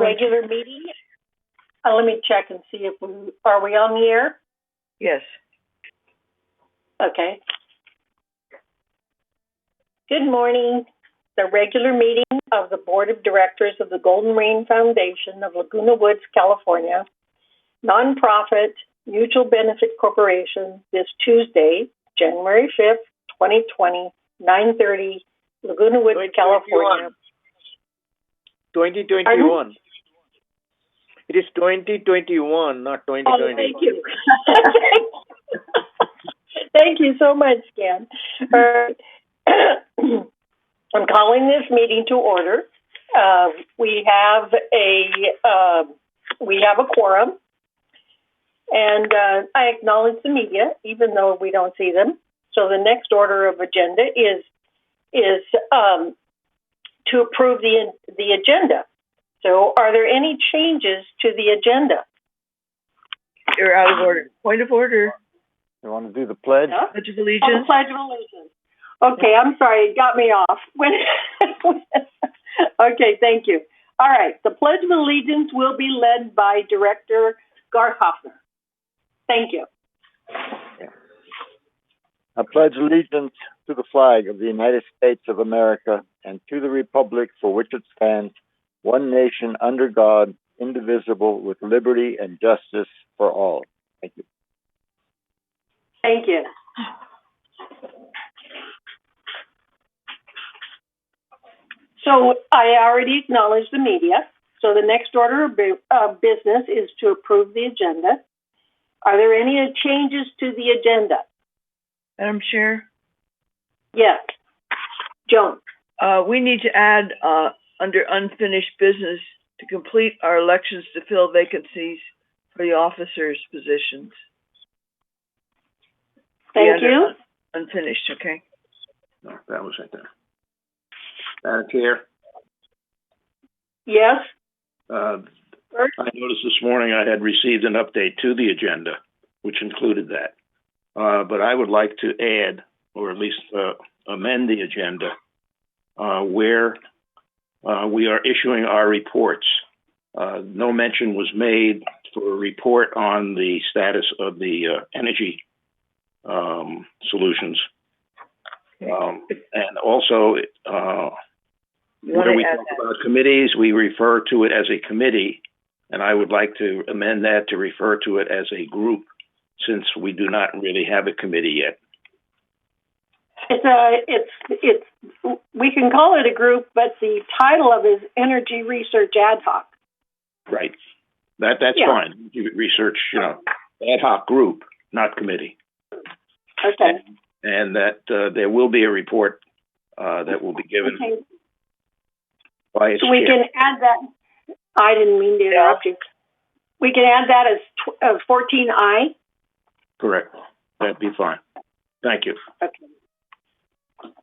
regular meeting. Let me check and see if are we on the air? Yes. Okay. Good morning. The regular meeting of the Board of Directors of the Golden Rain Foundation of Laguna Woods, California, nonprofit mutual benefit corporation, this Tuesday, January 5th, 2020, 9:30, Laguna Woods, 2021. California. 2021. It is 2021, not 2020. Oh, thank you. Thank you so much, Scan. I'm calling this meeting to order. We have a quorum, and I acknowledge the media, even though we don't see them. So the next order of agenda is to approve the agenda. So are there any changes to the agenda? You're out of order. Point of order. You want to do the pledge? Yeah? Pledge of Oh, Allegiance. Pledge of Allegiance. Okay, I'm sorry, it got me off. Okay, thank you. All right, the Pledge of Allegiance will be led by Director Garhoffner. Thank you. I pledge allegiance to the flag of the United States of America and to the republic for which it stands, one nation under God, indivisible, with liberty and justice for all. Thank you. Thank you. So I already acknowledged the media. So the next order of business is to approve the agenda. Are there any changes to the agenda? Madam Chair, Yes. Joan. we need to add under unfinished business to complete our elections to fill vacancies for the officers' positions. Thank you. Unfinished, okay? No, that was it there. Madam Chair, Yes. I noticed this morning I had received an update to the agenda, which included that. But I would like to add, or at least amend the agenda, where we are issuing our reports. No mention was made for a report on the status of the energy solutions. And also, when we talk about committees, we refer to it as a committee, and I would like to amend that to refer to it as a group, since we do not really have a committee yet. It's we can call it a group, but the title of it is Energy Research Ad Hoc. Right. That's Yeah. fine. Research, ad hoc group, not committee. Okay. And that there will be a report that will be given by its So we chair. can add that. I didn't mean to interrupt you. We can add that as 14I. Correct. That'd be fine. Thank you. Okay.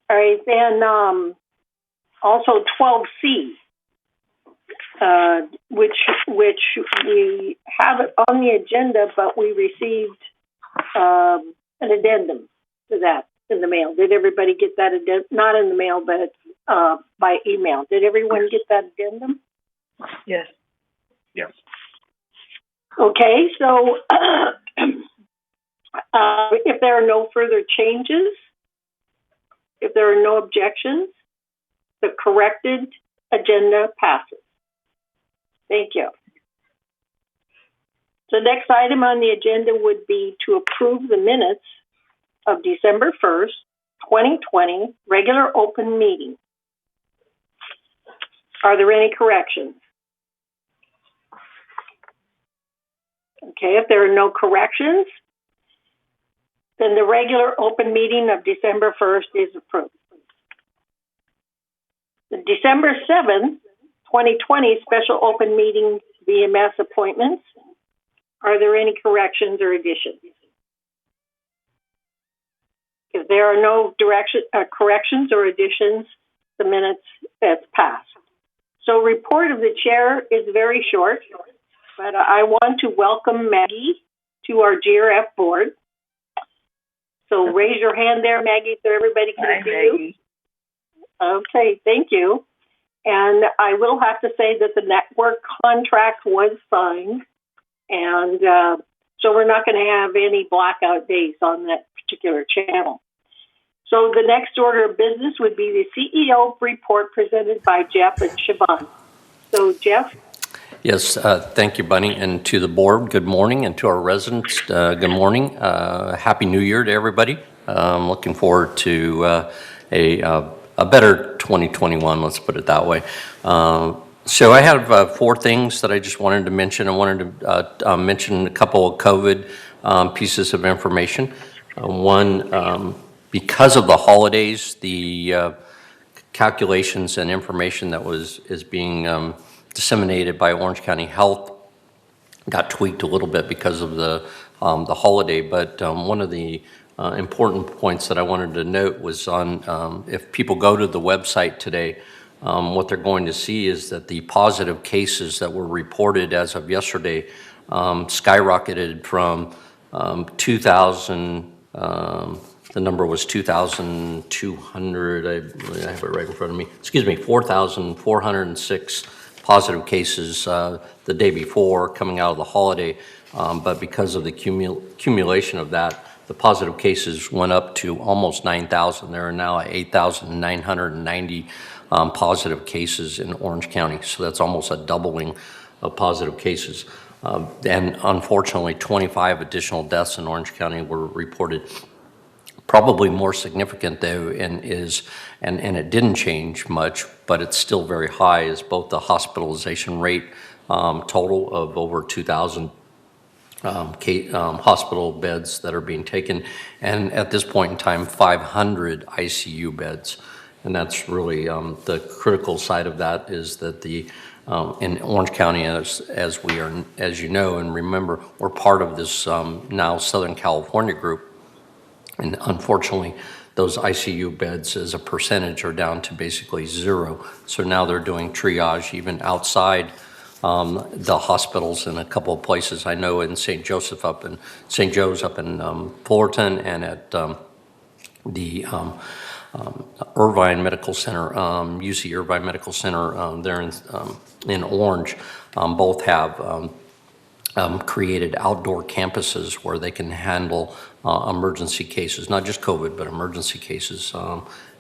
All right. Then also 12C, which we have it on the agenda, but we received an addendum to that in the mail. Did everybody get that addendum? Not in the mail, but by email. Did everyone get that addendum? Yes. Yes. Okay, so if there are no further changes, if there are no objections, the corrected agenda passes. Thank you. The next item on the agenda would be to approve the minutes of December 1st, 2020, regular open meeting. Are there any corrections? Okay, if there are no corrections, then the regular open meeting of December 1st is approved. The December 7th, 2020 special open meeting VMS appointments. Are there any corrections or additions? If there are no corrections or additions, the minutes that's passed. So report of the chair is very short, but I want to welcome Maggie to our GRF board. So raise your hand there, Maggie, so everybody can see you. Okay, thank you. And I will have to say that the network contract was signed, and so we're not going to have any blackout days on that particular channel. So the next order of business would be the CEO report presented by Jeff and Siobahn. So, Jeff? Yes, thank you, Bunny, and to the board, good morning, and to our residents, good morning. Happy New Year to everybody. Looking forward to a better 2021, let's put it that way. So I have 4 things that I just wanted to mention. I wanted to mention a couple of COVID pieces of information. One, because of the holidays, the calculations and information that is being disseminated by Orange County Health got tweaked a little bit because of the holiday. But one of the important points that I wanted to note was on if people go to the website today, what they're going to see is that the positive cases that were reported as of yesterday skyrocketed from 2,000. The number was 2,200. I have it right in front of me. Excuse me, 4,406 positive cases the day before coming out of the holiday. But because of the accumulation of that, the positive cases went up to almost 9,000. There are now 8,990 positive cases in Orange County. So that's almost a doubling of positive cases. And unfortunately, 25 additional deaths in Orange County were reported. Probably more significant though, and it didn't change much, but it's still very high, is both the hospitalization rate total of over 2,000 hospital beds that are being taken, and at this point in time, 500 ICU beds. And that's really the critical side of that is that in Orange County, as we are, as you know and remember, we're part of this now Southern California group. And unfortunately, those ICU beds as a percentage are down to basically 0. So now they're doing triage even outside the hospitals in a couple of places. I know in St. Joe's up in Fullerton, and at the Irvine Medical Center, UC Irvine Medical Center there in Orange, both have created outdoor campuses where they can handle emergency cases, not just COVID, but emergency cases,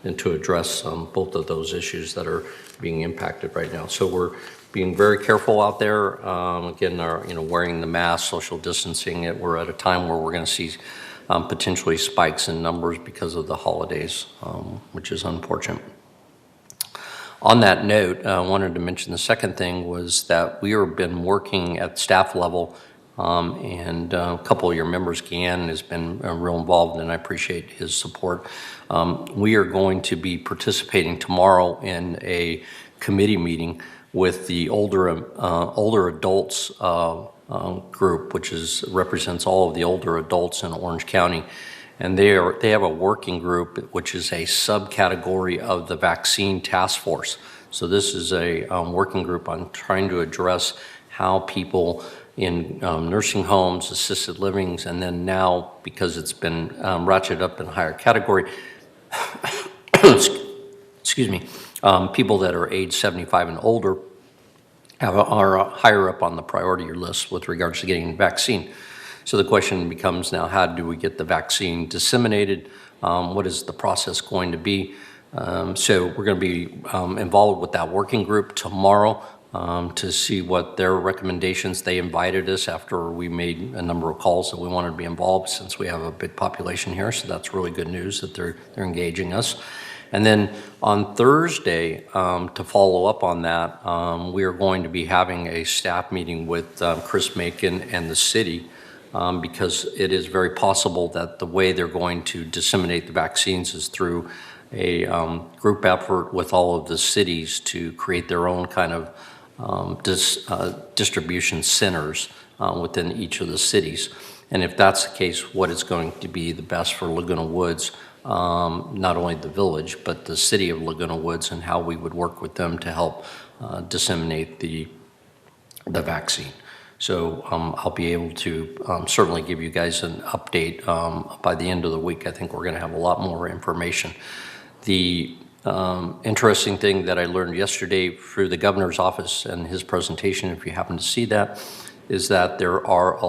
and to address both of those issues that are being impacted right now. So we're being very careful out there. Again, wearing the mask, social distancing. We're at a time where we're going to see potentially spikes in numbers because of the holidays, which is unfortunate. On that note, I wanted to mention the second thing was that we have been working at staff level, and a couple of your members, Gian, has been real involved, and I appreciate his support. We are going to be participating tomorrow in a committee meeting with the older adults group, which represents all of the older adults in Orange County. And they have a working group, which is a subcategory of the vaccine task force. So this is a working group on trying to address how people in nursing homes, assisted livings, and then now, because it's been ratcheted up in a higher category, excuse me, people that are age 75 and older are higher up on the priority list with regards to getting the vaccine. So the question becomes now, how do we get the vaccine disseminated? What is the process going to be? So we're going to be involved with that working group tomorrow to see what their recommendations. They invited us after we made a number of calls that we wanted to be involved, since we have a big population here. So that's really good news that they're engaging us. And then on Thursday, to follow up on that, we are going to be having a staff meeting with Chris Macon and the city. Because it is very possible that the way they're going to disseminate the vaccines is through a group effort with all of the cities to create their own kind of distribution centers within each of the cities. And if that's the case, what is going to be the best for Laguna Woods, not only the village, but the city of Laguna Woods, and how we would work with them to help disseminate the vaccine. So I'll be able to certainly give you guys an update by the end of the week. I think we're going to have a lot more information. The interesting thing that I learned yesterday through the governor's office and his presentation, if you happen to see that, is that there are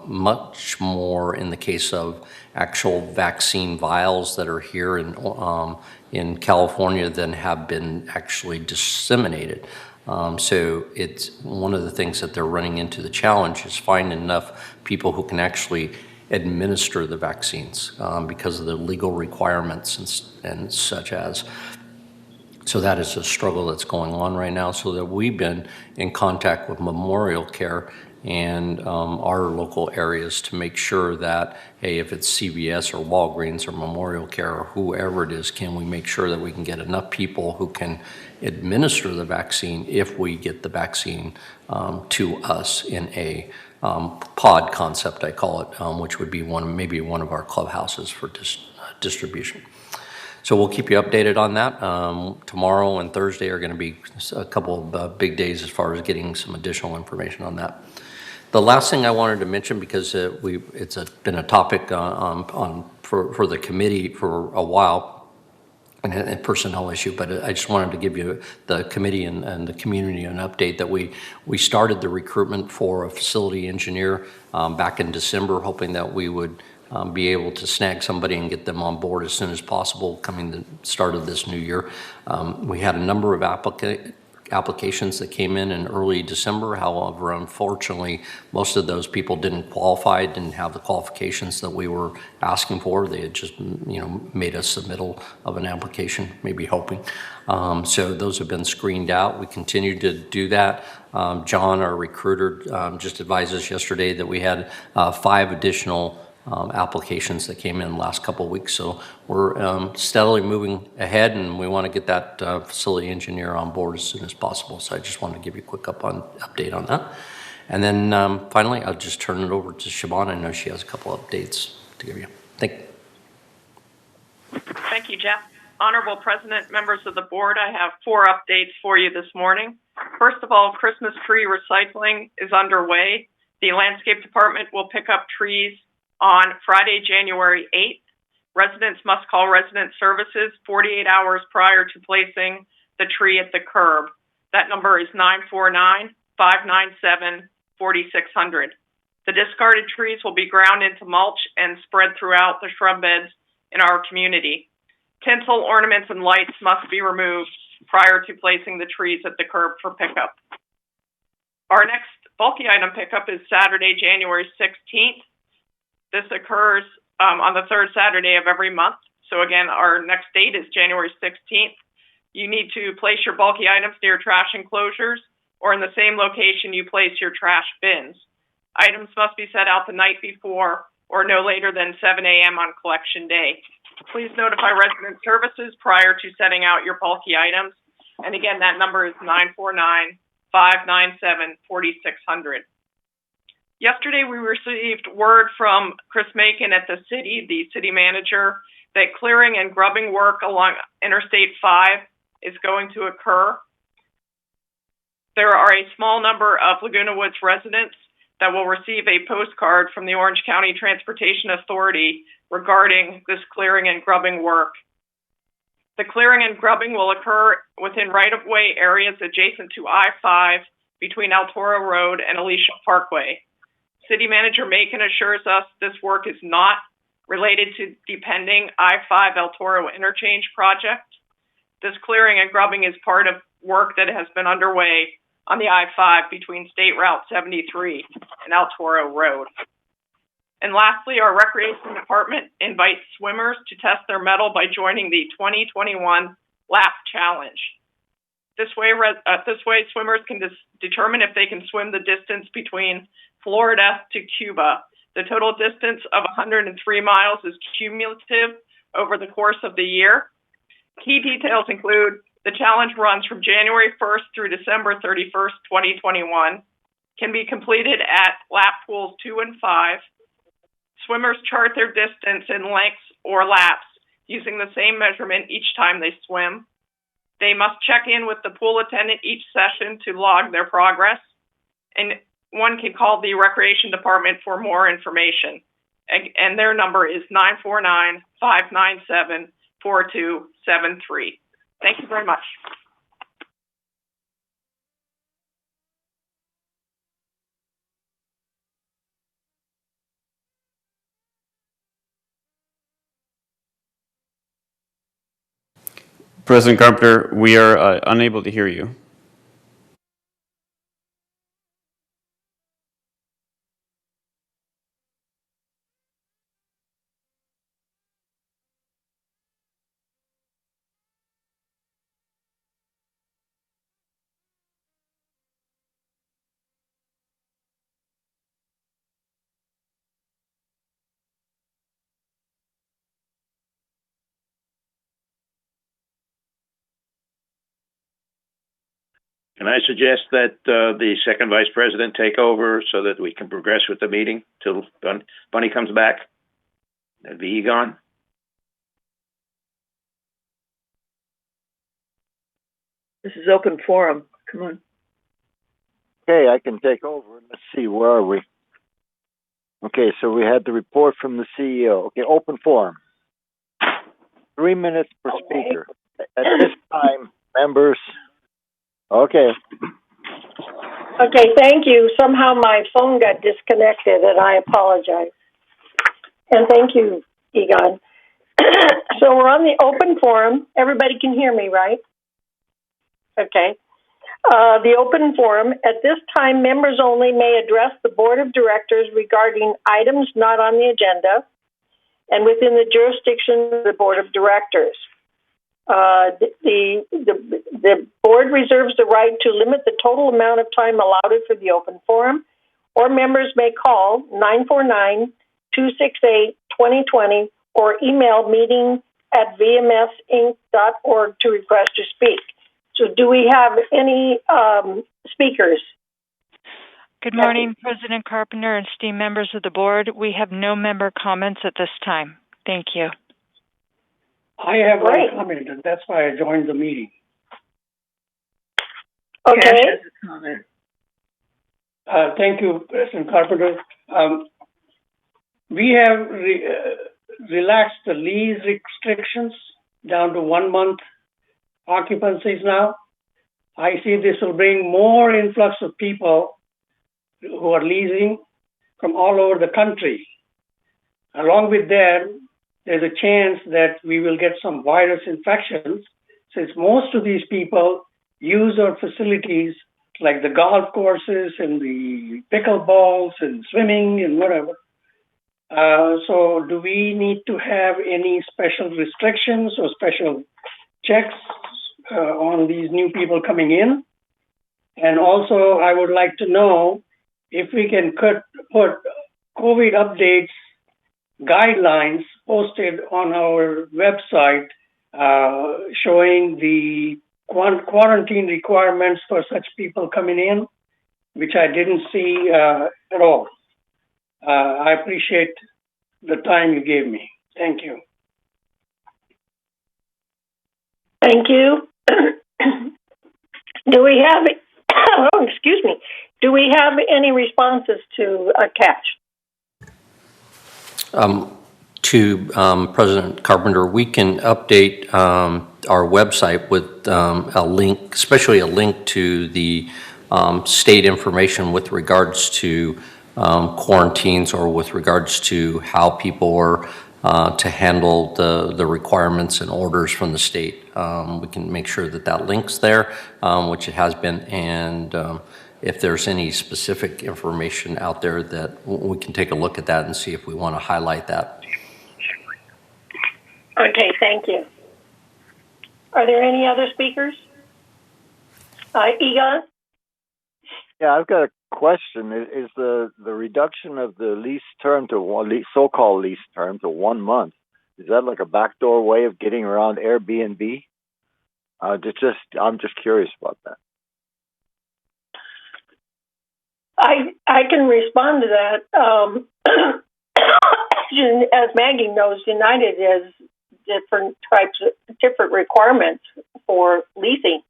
much more in the case of actual vaccine vials that are here in California than have been actually disseminated. So it's one of the things that they're running into. The challenge is finding enough people who can actually administer the vaccines because of the legal requirements and such as. So that is a struggle that's going on right now. So that we've been in contact with Memorial Care and our local areas to make sure that, hey, if it's CVS or Walgreens or Memorial Care or whoever it is, can we make sure that we can get enough people who can administer the vaccine if we get the vaccine to us in a pod concept, I call it, which would be maybe one of our clubhouses for distribution. So we'll keep you updated on that. Tomorrow and Thursday are going to be a couple of big days as far as getting some additional information on that. The last thing I wanted to mention, because it's been a topic for the committee for a while, and a personnel issue, but I just wanted to give you, the committee and the community, an update that we started the recruitment for a facility engineer back in December, hoping that we would be able to snag somebody and get them on board as soon as possible coming the start of this new year. We had a number of applications that came in early December. However, unfortunately, most of those people didn't qualify, didn't have the qualifications that we were asking for. They had just, made a submittal of an application, maybe hoping. So those have been screened out. We continue to do that. John, our recruiter, just advised us yesterday that we had 5 additional applications that came in the last couple of weeks. So we're steadily moving ahead, and we want to get that facility engineer on board as soon as possible. So I just wanted to give you a quick update on that. And then finally, I'll just turn it over to Siobahn. I know she has a couple of updates to give you. Thank you, Jeff. Honorable President, members of the board, I have 4 updates for you this morning. First of all, Christmas tree recycling is underway. The landscape department will pick up trees on Friday, January 8th. Residents must call resident services 48 hours prior to placing the tree at the curb. That number is 949-597-4600. The discarded trees will be ground into mulch and spread throughout the shrub beds in our community. Tinsel, ornaments, and lights must be removed prior to placing the trees at the curb for pickup. Our next bulky item pickup is Saturday, January 16th. This occurs on the 3rd Saturday of every month. So again, our next date is January 16th. You need to place your bulky items near trash enclosures or in the same location you place your trash bins. Items must be set out the night before or no later than 7 a.m. on collection day. Please notify resident services prior to setting out your bulky items. And again, that number is 949-597-4600. Yesterday, we received word from Chris Macon at the city manager, that clearing and grubbing work along Interstate 5 is going to occur. There are a small number of Laguna Woods residents that will receive a postcard from the Orange County Transportation Authority regarding this clearing and grubbing work. The clearing and grubbing will occur within right-of-way areas adjacent to I-5 between El Toro Road and Alicia Parkway. City Manager Macon assures us this work is not related to the pending I-5 El Toro interchange project. This clearing and grubbing is part of work that has been underway on the I-5 between State Route 73 and El Toro Road. And lastly, our Recreation Department invites swimmers to test their mettle by joining the 2021 Lap Challenge. This way, swimmers can determine if they can swim the distance between Florida to Cuba. The total distance of 103 miles is cumulative over the course of the year. Key details include the challenge runs from January 1st through December 31st, 2021, can be completed at lap pools 2 and 5. Swimmers chart their distance in lengths or laps using the same measurement each time they swim. They must check in with the pool attendant each session to log their progress. And one can call the Recreation Department for more information. And their number is 949-597-4273. Thank you very much. President Carpenter, we are unable to hear you. Can I suggest that the second vice president take over so that we can progress with the meeting till Bunny comes back? That'd be Egon. This is open forum. Come on. Okay, I can take over. Let's see, where are we? Okay, so we had the report from the CEO. Okay, open forum. 3 minutes per speaker. At this time, members. Okay. Okay, thank you. Somehow my phone got disconnected, and I apologize. And thank you, Egon. So we're on the open forum. Everybody can hear me, right? Okay. The open forum. At this time, members only may address the board of directors regarding items not on the agenda and within the jurisdiction of the board of directors. The board reserves the right to limit the total amount of time allotted for the open forum, or members may call 949-268-2020 or email meeting@vmsinc.org to request to speak. So do we have any speakers? Good morning, President Carpenter and esteemed members of the board. We have no member comments at this time. Thank you. I have Great. one comment, and that's why I joined the meeting. Okay. Cash has a comment. Thank you, President Carpenter. We have relaxed the lease restrictions down to 1 month occupancies now. I see this will bring more influx of people who are leasing from all over the country. Along with that, there's a chance that we will get some virus infections, since most of these people use our facilities like the golf courses and the pickleballs and swimming and whatever. So do we need to have any special restrictions or special checks on these new people coming in? And also, I would like to know if we can put COVID updates guidelines posted on our website showing the quarantine requirements for such people coming in, which I didn't see at all. I appreciate the time you gave me. Thank you. Thank you. Do we have, excuse me, do we have any responses to Cash? To President Carpenter, we can update our website with a link, especially a link to the state information with regards to quarantines or with regards to how people are to handle the requirements and orders from the state. We can make sure that that link's there, which it has been, and if there's any specific information out there that we can take a look at that and see if we want to highlight that. Okay, thank you. Are there any other speakers? Egon? Yeah, I've got a question. Is the reduction of the lease term to so-called lease term to 1 month, is that like a backdoor way of getting around Airbnb? I'm just curious about that. I can respond to that. As Maggie knows, United has different requirements for leasing,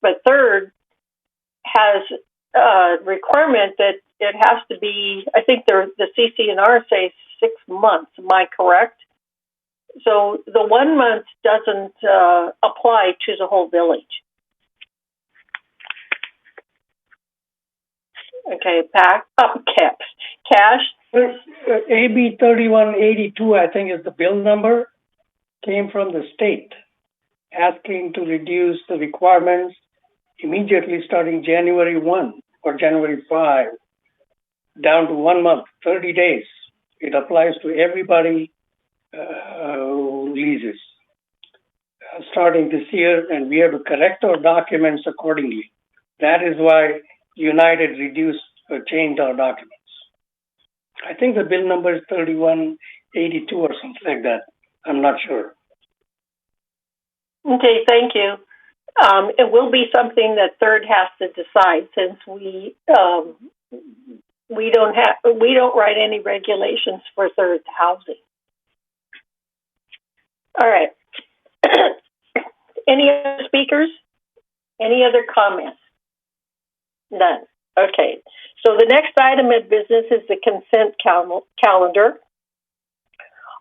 but Third has a requirement that it has to be, I think the CC&R say 6 months. Am I correct? So the 1 month doesn't apply to the whole village. Okay, cash. AB 3182, I think, is the bill number, came from the state asking to reduce the requirements immediately starting January 1 or January 5 down to 1 month, 30 days. It applies to everybody who leases starting this year, and we have to correct our documents accordingly. That is why United reduced or changed our documents. I think the bill number is 3182 or something like that. I'm not sure. Okay, thank you. It will be something that Third has to decide, since we don't write any regulations for Third housing. All right. Any other speakers? Any other comments? None. Okay. So the next item of business is the consent calendar.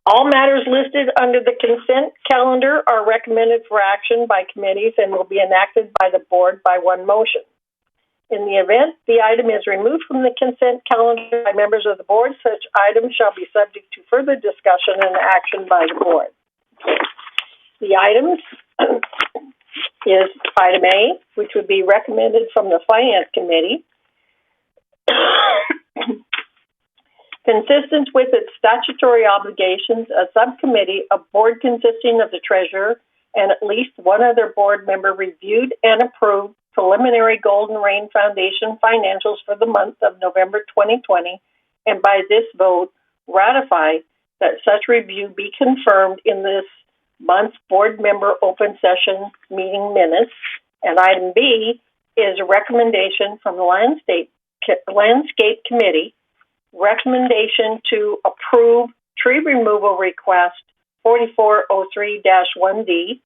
All matters listed under the consent calendar are recommended for action by committees and will be enacted by the board by one motion. In the event the item is removed from the consent calendar by members of the board, such item shall be subject to further discussion and action by the board. The items is item A, which would be recommended from the Finance Committee. Consistent with its statutory obligations, a subcommittee, a board consisting of the treasurer and at least one other board member, reviewed and approved preliminary Golden Rain Foundation financials for the month of November 2020, and by this vote ratify that such review be confirmed in this month's board member open session meeting minutes. And item B is a recommendation from the Landscape Committee, recommendation to approve tree removal request 4403-1D,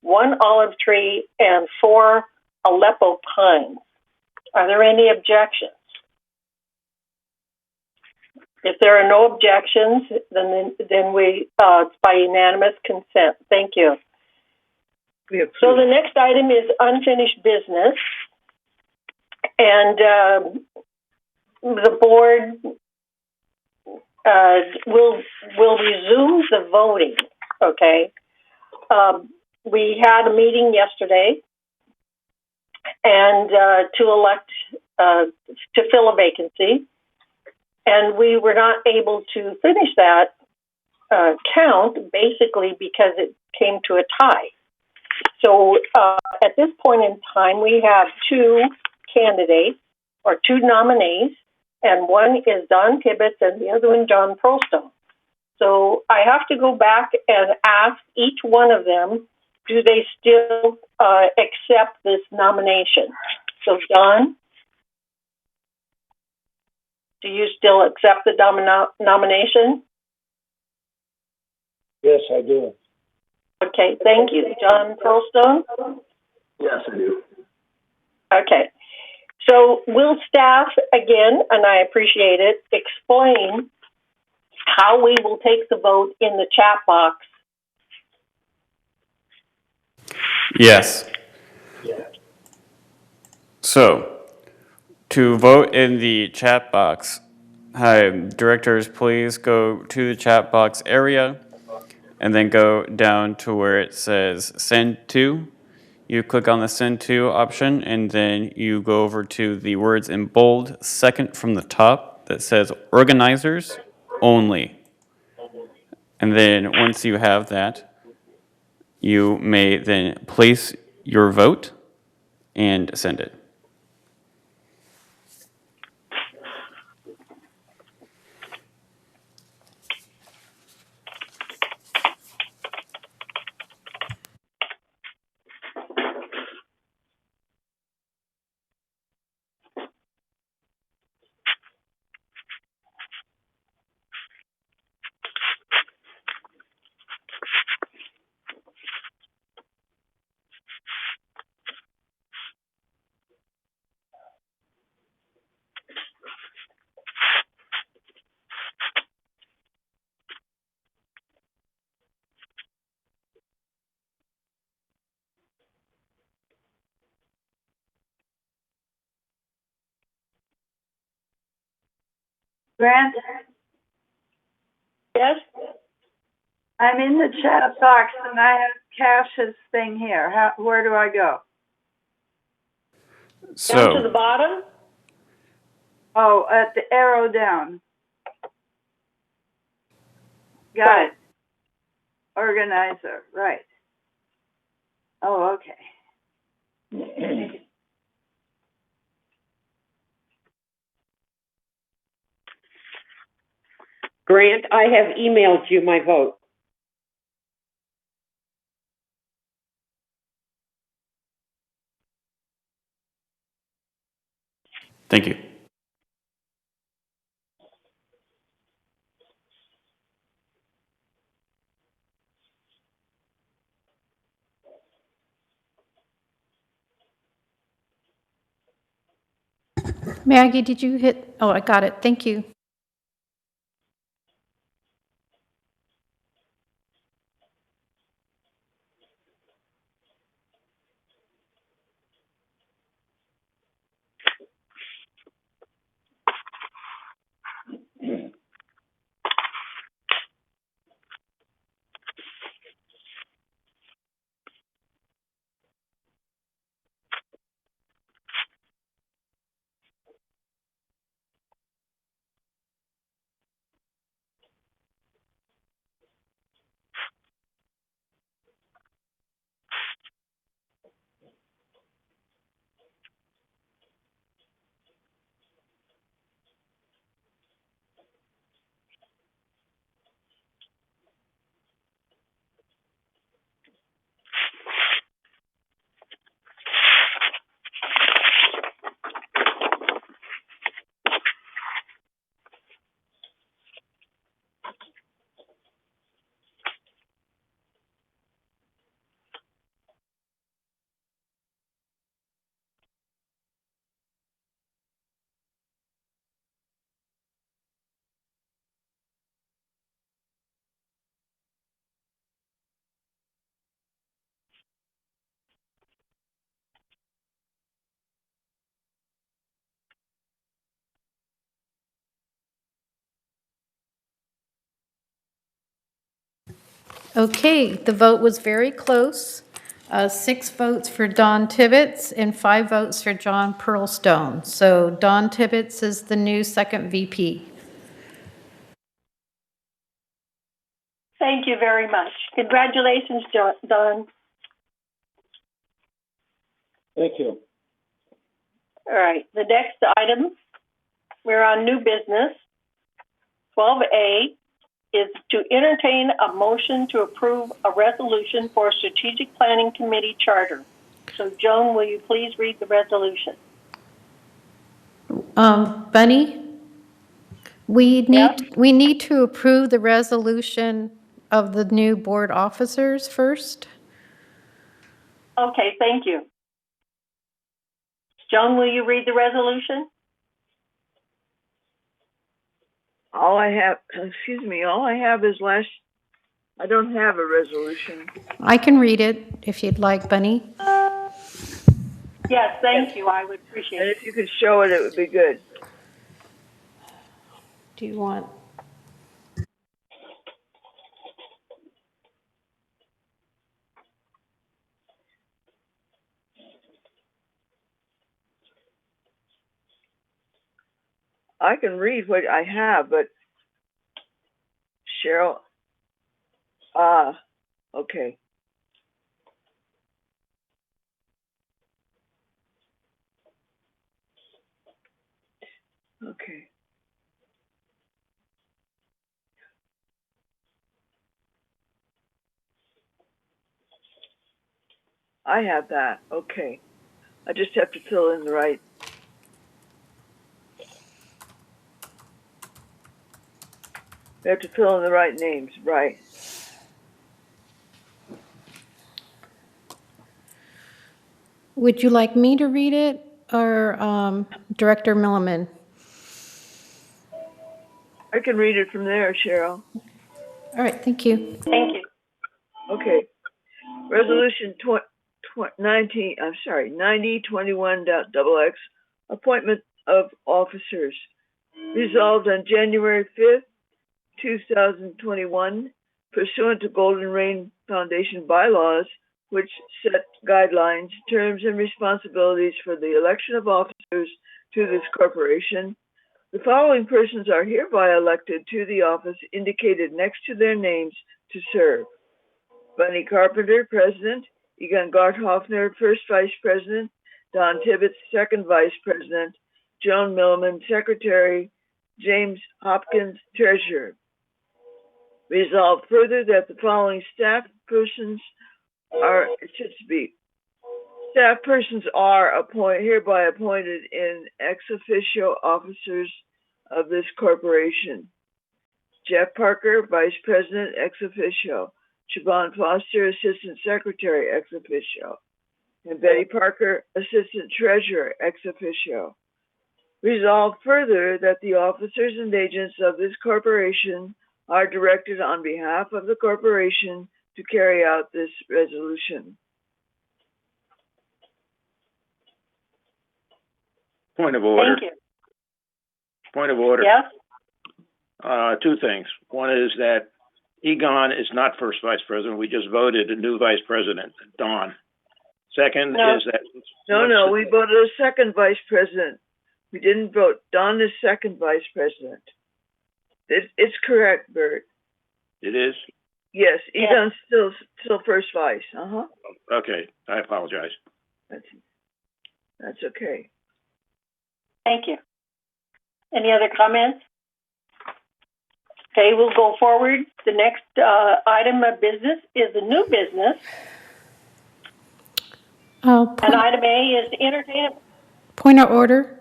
1 olive tree and 4 Aleppo pines. Are there any objections? If there are no objections, then we it's by unanimous consent. Thank you. So the next item is unfinished business, and the board will resume the voting. Okay. We had a meeting yesterday, and to elect to fill a vacancy. And we were not able to finish that count, basically because it came to a tie. So at this point in time, we have 2 candidates, or 2 nominees, and one is Don Tibbetts and the other one John Prostone. So I have to go back and ask each one of them, do they still accept this nomination? So Don, do you still accept the nomination? Yes, I do. Okay, thank you. John Prostone? Yes, I do. Okay. So will staff, again, and I appreciate it, explain how we will take the vote in the chat box? Yes. So, to vote in the chat box, directors, please go to the chat box area and then go down to where it says send to. You click on the send to option, and then you go over to the words in bold second from the top that says organizers only. And then once you have that, you may then place your vote and send it. Grant, Yes? I'm in the chat box and I have Cash's thing here. Where do I go? Down to the So, bottom? Oh, at the arrow down. Got Right. it. Organizer, right. Oh, okay. Grant, I have emailed you my vote. thank you. Maggie, did you hit? Oh, I got it. Thank you. Okay, the vote was very close. 6 votes for Don Tibbetts and 5 votes for John Pearlstone. So Don Tibbetts is the new second VP. Thank you very much. Congratulations, Don. Thank you. All right, the next item, we're on new business. 12A is to entertain a motion to approve a resolution for Strategic Planning Committee charter. So Joan, will you please read the resolution? Bunny, we Yep. need to approve the resolution of the new board officers first. Okay, thank you. Joan, will you read the resolution? All I have is I don't have a resolution. I can read it if you'd like, Bunny. Yes, thank you. I would appreciate And it. if you could show it, it would be good. Do you want? I can read what I have, but Cheryl, okay. Okay. I have that. Okay. I just have to fill in the right. We have to fill in the right names, right? Would you like me to read it or Director Milliman? I can read it from there, Cheryl. All right, thank you. Thank you. Okay. Resolution 9021.XX, appointment of officers. Resolved on January 5th, 2021, pursuant to Golden Rain Foundation bylaws, which set guidelines, terms, and responsibilities for the election of officers to this corporation, the following persons are hereby elected to the office indicated next to their names to serve: Bunny Carpenter, President; Egon Garthoffner, First Vice President; Don Tibbetts, Second Vice President; Joan Milliman, Secretary; James Hopkins, Treasurer. Resolved further that the following staff persons are hereby appointed in ex officio officers of this corporation: Jeff Parker, Vice President, ex officio; Siobahn Foster, Assistant Secretary, ex officio; and Betty Parker, Assistant Treasurer, ex officio. Resolved further that the officers and agents of this corporation are directed on behalf of the corporation to carry out this resolution. Point of order. Thank you. Point of order. Yes? Two things. One is that Egon is not first vice president. We just voted a new vice president, Don. Second No. is that... No, we voted a second vice president. We didn't vote. Don is second vice president. It's correct, Bert. It is? Yes, Egon's still first vice. Okay, I apologize. That's okay. Thank you. Any other comments? Okay, we'll go forward. The next item of business is a new business. And item A is entertainment. Point of order.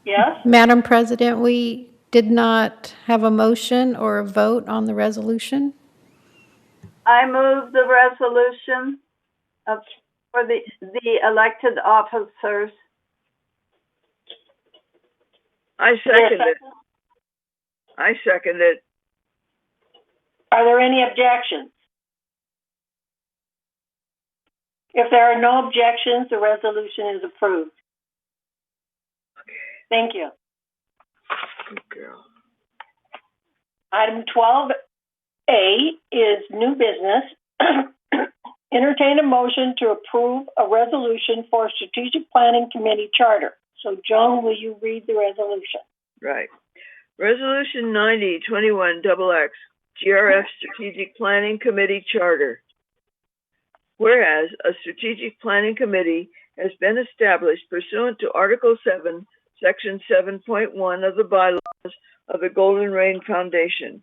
Yes? Madam President, we did not have a motion or a vote on the resolution. I move the resolution for the elected officers. I second it. I second it. Are there any objections? If there are no objections, the resolution is approved. Thank you. Good girl. Item 12A is new business. Entertain a motion to approve a resolution for Strategic Planning Committee charter. So, Joan, will you read the resolution? Right. Resolution 90-21XX, GRF Strategic Planning Committee Charter. Whereas a Strategic Planning Committee has been established pursuant to Article 7, Section 7.1 of the bylaws of the Golden Rain Foundation.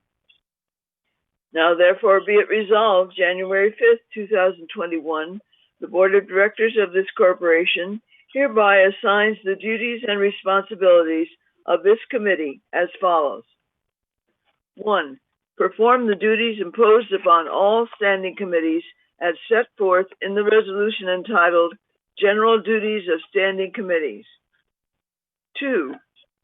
Now, therefore, be it resolved, January 5th, 2021, the Board of Directors of this corporation hereby assigns the duties and responsibilities of this committee as follows. 1. Perform the duties imposed upon all standing committees as set forth in the resolution entitled General Duties of Standing Committees. 2.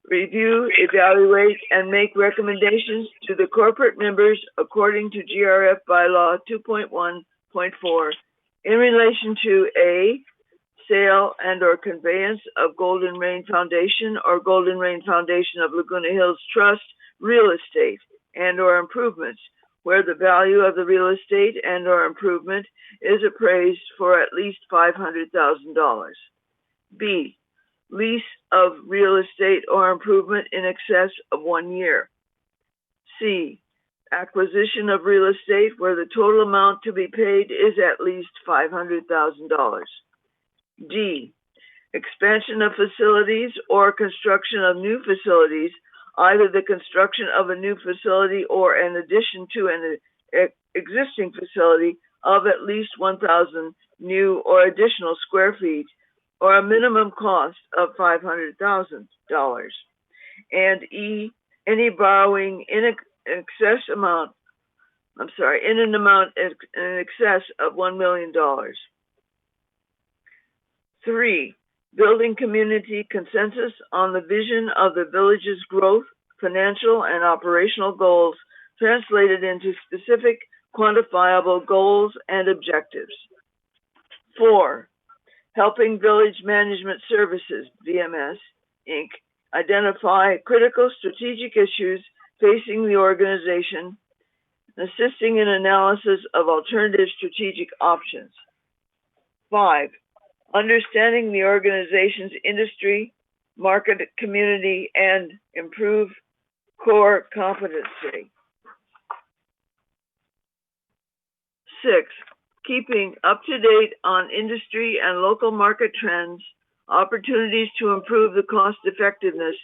Review, evaluate, and make recommendations to the corporate members according to GRF Bylaw 2.1.4 in relation to A, sale and or conveyance of Golden Rain Foundation or Golden Rain Foundation of Laguna Hills Trust real estate and or improvements where the value of the real estate and or improvement is appraised for at least $500,000. B, lease of real estate or improvement in excess of 1 year. C, acquisition of real estate where the total amount to be paid is at least $500,000. D, expansion of facilities or construction of new facilities, either the construction of a new facility or an addition to an existing facility of at least 1,000 new or additional square feet, or a minimum cost of $500,000. And E, any borrowing in an amount in excess of $1 million. 3, building community consensus on the vision of the village's growth, financial and operational goals translated into specific quantifiable goals and objectives. 4, helping Village Management Services, VMS, Inc., identify critical strategic issues facing the organization, assisting in analysis of alternative strategic options. 5, understanding the organization's industry, market, community, and improve core competency. 6, keeping up to date on industry and local market trends, opportunities to improve the cost effectiveness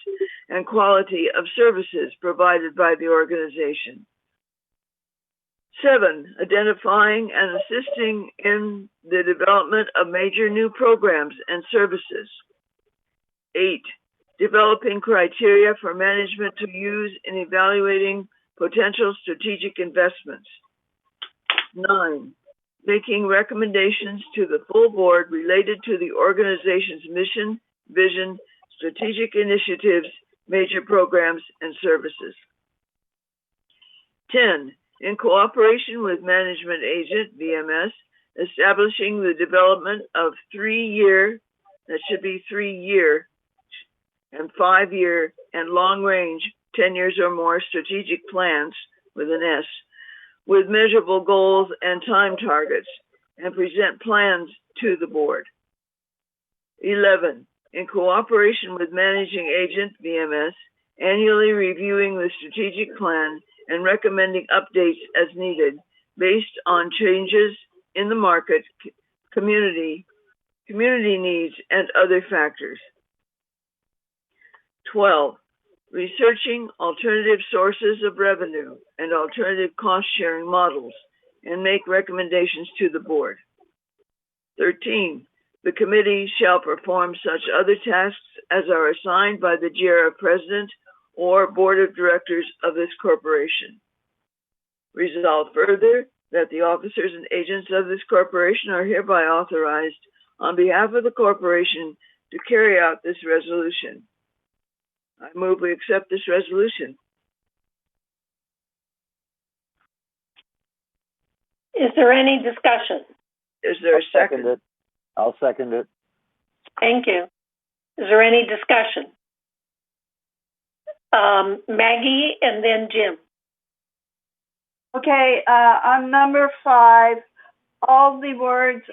and quality of services provided by the organization. 7, identifying and assisting in the development of major new programs and services. 8, developing criteria for management to use in evaluating potential strategic investments. 9, making recommendations to the full board related to the organization's mission, vision, strategic initiatives, major programs, and services. 10, in cooperation with management agent, VMS, establishing the development of 3-year, that should be 3-year, and 5-year, and long-range, 10 years or more strategic plans, with an S, with measurable goals and time targets, and present plans to the board. 11, in cooperation with managing agent, VMS, annually reviewing the strategic plan and recommending updates as needed based on changes in the market, community needs, and other factors. 12, researching alternative sources of revenue and alternative cost-sharing models and make recommendations to the board. 13, the committee shall perform such other tasks as are assigned by the GRF president or board of directors of this corporation. Resolve further that the officers and agents of this corporation are hereby authorized on behalf of the corporation to carry out this resolution. I move we accept this resolution. Is there any discussion? Is there a second? I'll second it. Thank you. Is there any discussion? Maggie and then Jim. Okay, on number 5, all the lead words,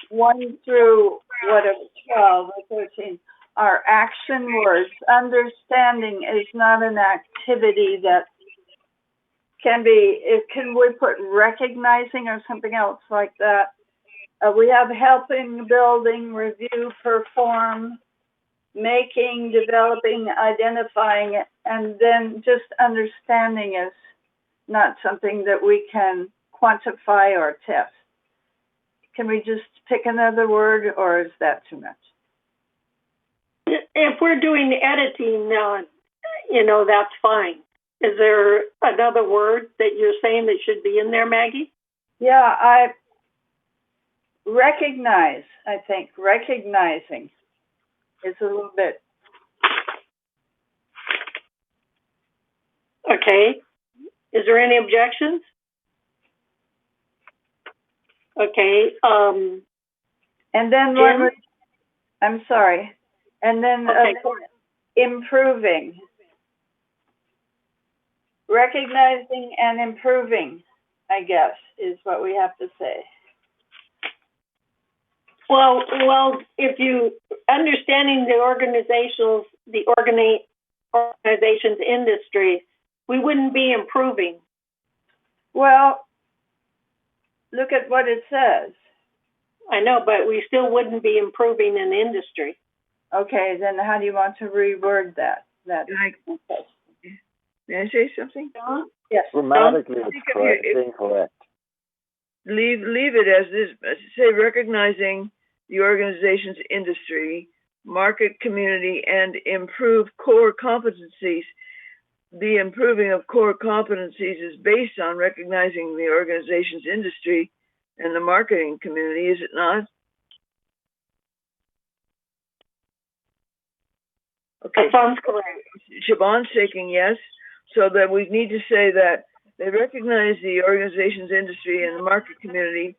1 through whatever, 12 or 13, are action words. Understanding is not an activity that can we put recognizing or something else like that? We have helping, building, review, perform, making, developing, identifying, and then just understanding is not something that we can quantify or test. Can we just pick another word, or is that too much? If we're doing editing, that's fine. Is there another word that you're saying that should be in there, Maggie? Yeah, I think recognizing is a little bit. Okay. Is there any objections? Okay. And then Jim? I'm sorry. And then improving. Recognizing and improving, I guess, is what we have to say. Well, if you understanding the organization's industry, we wouldn't be improving. Well, look at what it says. I know, but we still wouldn't be improving in the industry. Okay, then how do you want to reword that? May I say something? Yes. Grammatically, it's incorrect. Leave it as this. Say recognizing the organization's industry, market, community, and improve core competencies. The improving of core competencies is based on recognizing the organization's industry and the marketing community, is it not? Okay. That sounds correct. Siobhan's shaking yes, so that we need to say that they recognize the organization's industry and the market community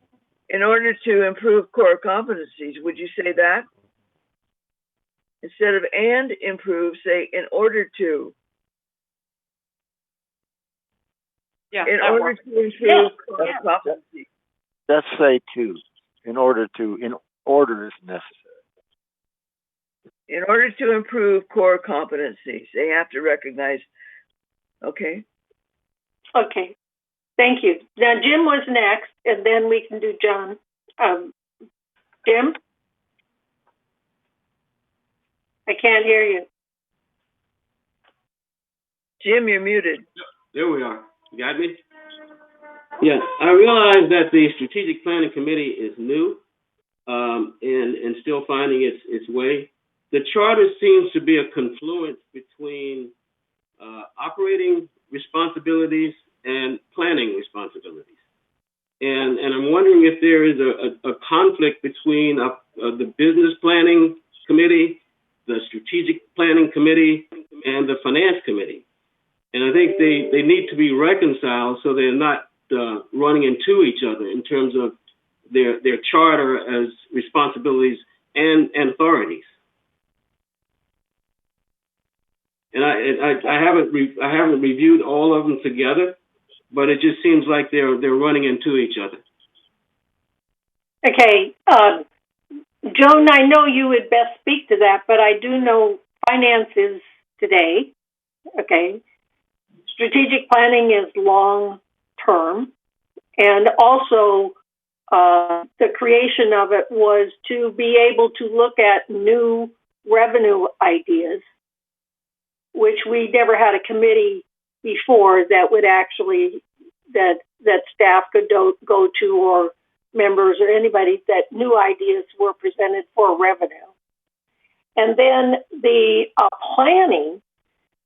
in order to improve core competencies. Would you say that? Instead of and improve, say in order to. Yeah, In that order works. to improve core competency. Just say to, in order is necessary. In order to improve core competencies, they have to recognize. Okay. Okay, thank you. Now Jim was next, and then we can do John. Jim? I can't hear you. Jim, you're muted. There we are. You got me? Yeah, I realize that the Strategic Planning Committee is new and still finding its way. The charter seems to be a confluence between operating responsibilities and planning responsibilities. And I'm wondering if there is a conflict between the Business Planning Committee, the Strategic Planning Committee, and the Finance Committee. And I think they need to be reconciled so they're not running into each other in terms of their charter as responsibilities and authorities. And I haven't reviewed all of them together, but it just seems like they're running into each other. Okay, Joan, I know you would best speak to that, but I do know finance is today. Okay, strategic planning is long term, and also the creation of it was to be able to look at new revenue ideas, which we never had a committee before that would actually, that staff could go to, or members or anybody, that new ideas were presented for revenue. And then the planning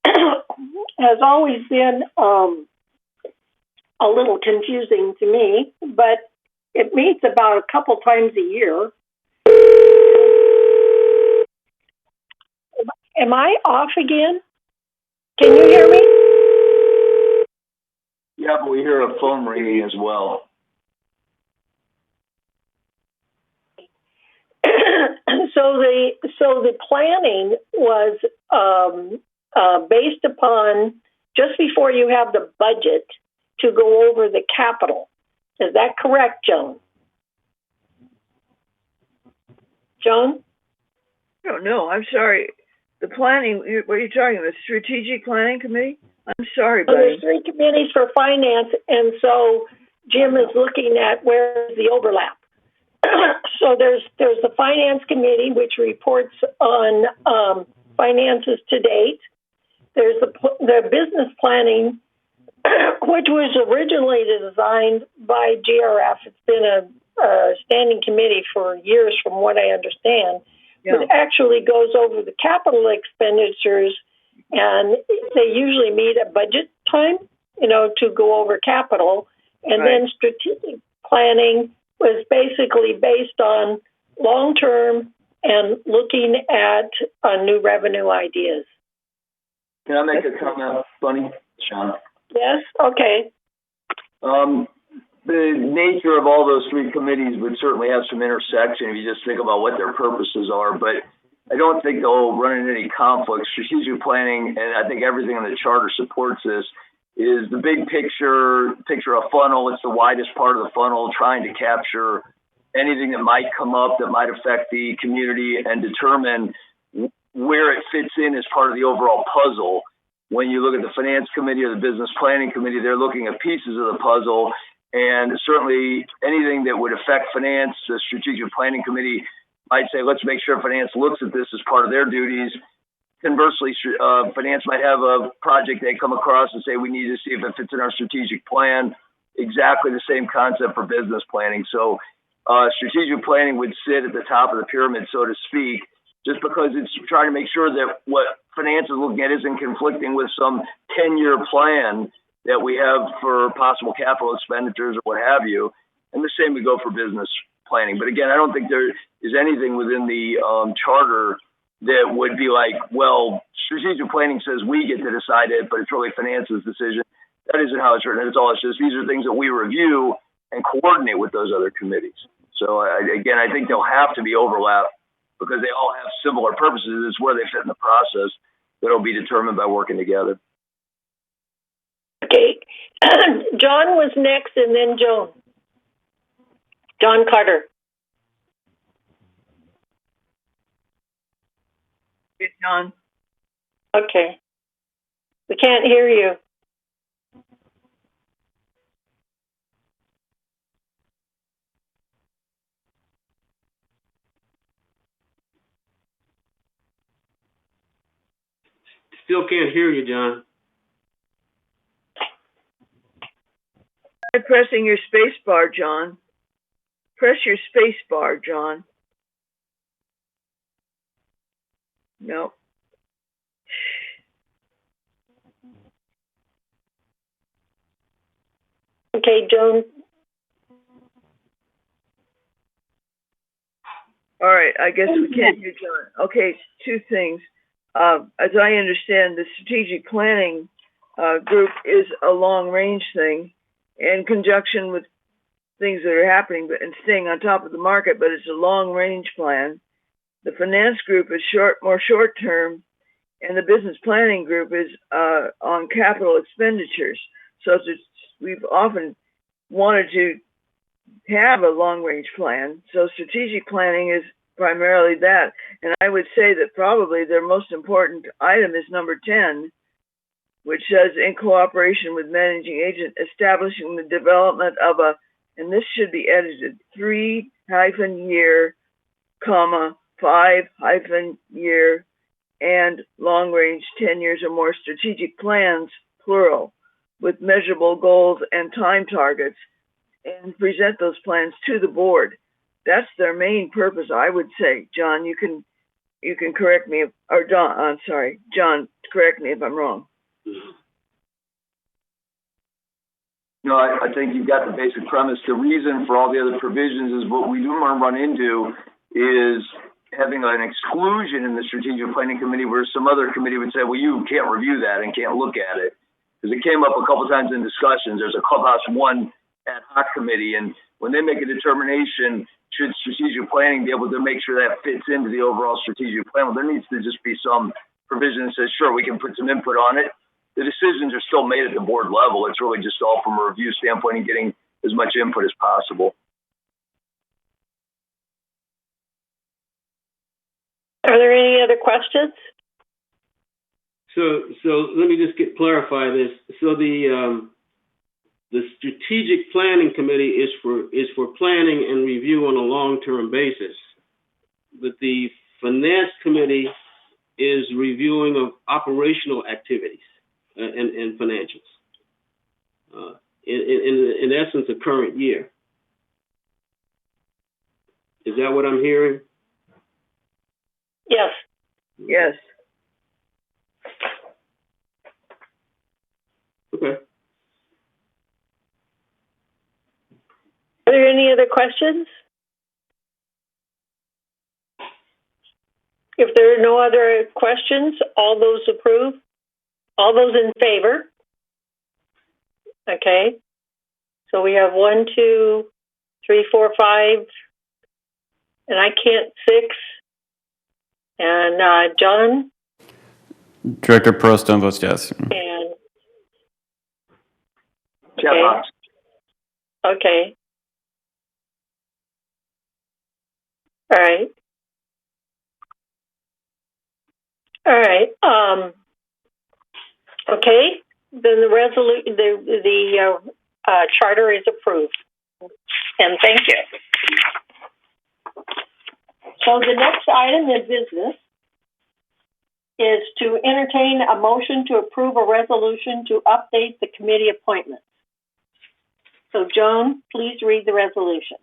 has always been a little confusing to me, but it meets about a couple times a year. Am I off again? Can you hear me? Yeah, but we hear a phone ringing as well. So the planning was based upon just before you have the budget to go over the capital. Is that correct, Joan? Joan? I don't know. I'm sorry. The planning, what are you talking about? Strategic Planning Committee? I'm sorry, buddy. There's 3 committees for finance, and so Jim is looking at where's the overlap. So there's the Finance Committee, which reports on finances to date. There's the Business Planning, which was originally designed by GRF. It's been a standing committee for years, from what I understand. Yeah. It actually goes over the capital expenditures, and they usually meet at budget time, to go over capital. And right. Then strategic planning was basically based on long-term and looking at new revenue ideas. Can I make a comment, Bunny? Sean? Yes? Okay. The nature of all those 3 committees would certainly have some intersection if you just think about what their purposes are, but I don't think they'll run into any conflict. Strategic planning, and I think everything in the charter supports this, is the big picture a funnel. It's the widest part of the funnel, trying to capture anything that might come up that might affect the community and determine where it fits in as part of the overall puzzle. When you look at the Finance Committee or the Business Planning Committee, they're looking at pieces of the puzzle. And certainly anything that would affect finance, the Strategic Planning Committee might say, let's make sure finance looks at this as part of their duties. Conversely, finance might have a project they come across and say, we need to see if it fits in our strategic plan. Exactly the same concept for business planning. So strategic planning would sit at the top of the pyramid, so to speak, just because it's trying to make sure that what finance is looking at isn't conflicting with some 10-year plan that we have for possible capital expenditures or what have you. And the same would go for business planning. But again, I don't think there is anything within the charter that would be like, well, strategic planning says we get to decide it, but it's really finance's decision. That isn't how it's written. It's all. It's just these are things that we review and coordinate with those other committees. So again, I think there'll have to be overlap because they all have similar purposes. It's where they fit in the process that'll be determined by working together. Okay. John was next, and then Joan. John Carter. Hey, John. Okay. We can't hear you. Still can't hear you, John. Try pressing your space bar, John. Press your space bar, John. No. Okay, Joan. All right, I guess we can't hear John. Okay, two things. As I understand, the strategic planning group is a long-range thing in conjunction with things that are happening and staying on top of the market, but it's a long-range plan. The finance group is more short-term, and the business planning group is on capital expenditures. So we've often wanted to have a long-range plan. So strategic planning is primarily that. And I would say that probably their most important item is number 10, which says, in cooperation with managing agent, establishing the development of a, and this should be edited, 3-year, 5-year, and long-range 10 years or more strategic plans, plural, with measurable goals and time targets, and present those plans to the board. That's their main purpose, I would say. John, you can correct me, or John, I'm sorry, John, correct me if I'm wrong. No, I think you've got the basic premise. The reason for all the other provisions is what we do want to run into is having an exclusion in the strategic planning committee where some other committee would say, well, you can't review that and can't look at it. Because it came up a couple times in discussions. There's a Clubhouse 1 ad hoc committee, and when they make a determination, should strategic planning be able to make sure that fits into the overall strategic plan? Well, there needs to just be some provision that says, sure, we can put some input on it. The decisions are still made at the board level. It's really just all from a review standpoint and getting as much input as possible. Are there any other questions? So let me just clarify this. So the strategic planning committee is for planning and review on a long-term basis, but the finance committee is reviewing of operational activities and financials. In essence, a current year. Is that what I'm hearing? Yes. Yes. Okay. Are there any other questions? If there are no other questions, all those approve? All those in favor? Okay. So we have 1, 2, 3, 4, 5, and I can't 6. And John? Director Pearlstone votes yes. And Chat box. okay. All right. All right. Okay. Then the charter is approved. And thank you. So the next item in business is to entertain a motion to approve a resolution to update the committee appointments. So Joan, please read the resolution.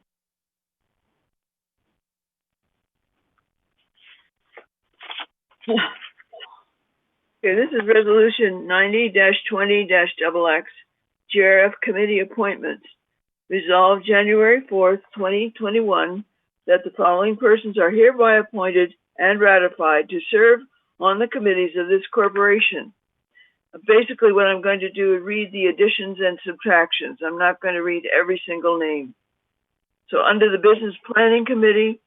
Okay, this is Resolution 90-20-XX, GRF Committee Appointments. Resolved January 4th, 2021, that the following persons are hereby appointed and ratified to serve on the committees of this corporation. Basically, what I'm going to do is read the additions and subtractions. I'm not going to read every single name. So under the Business Planning Committee,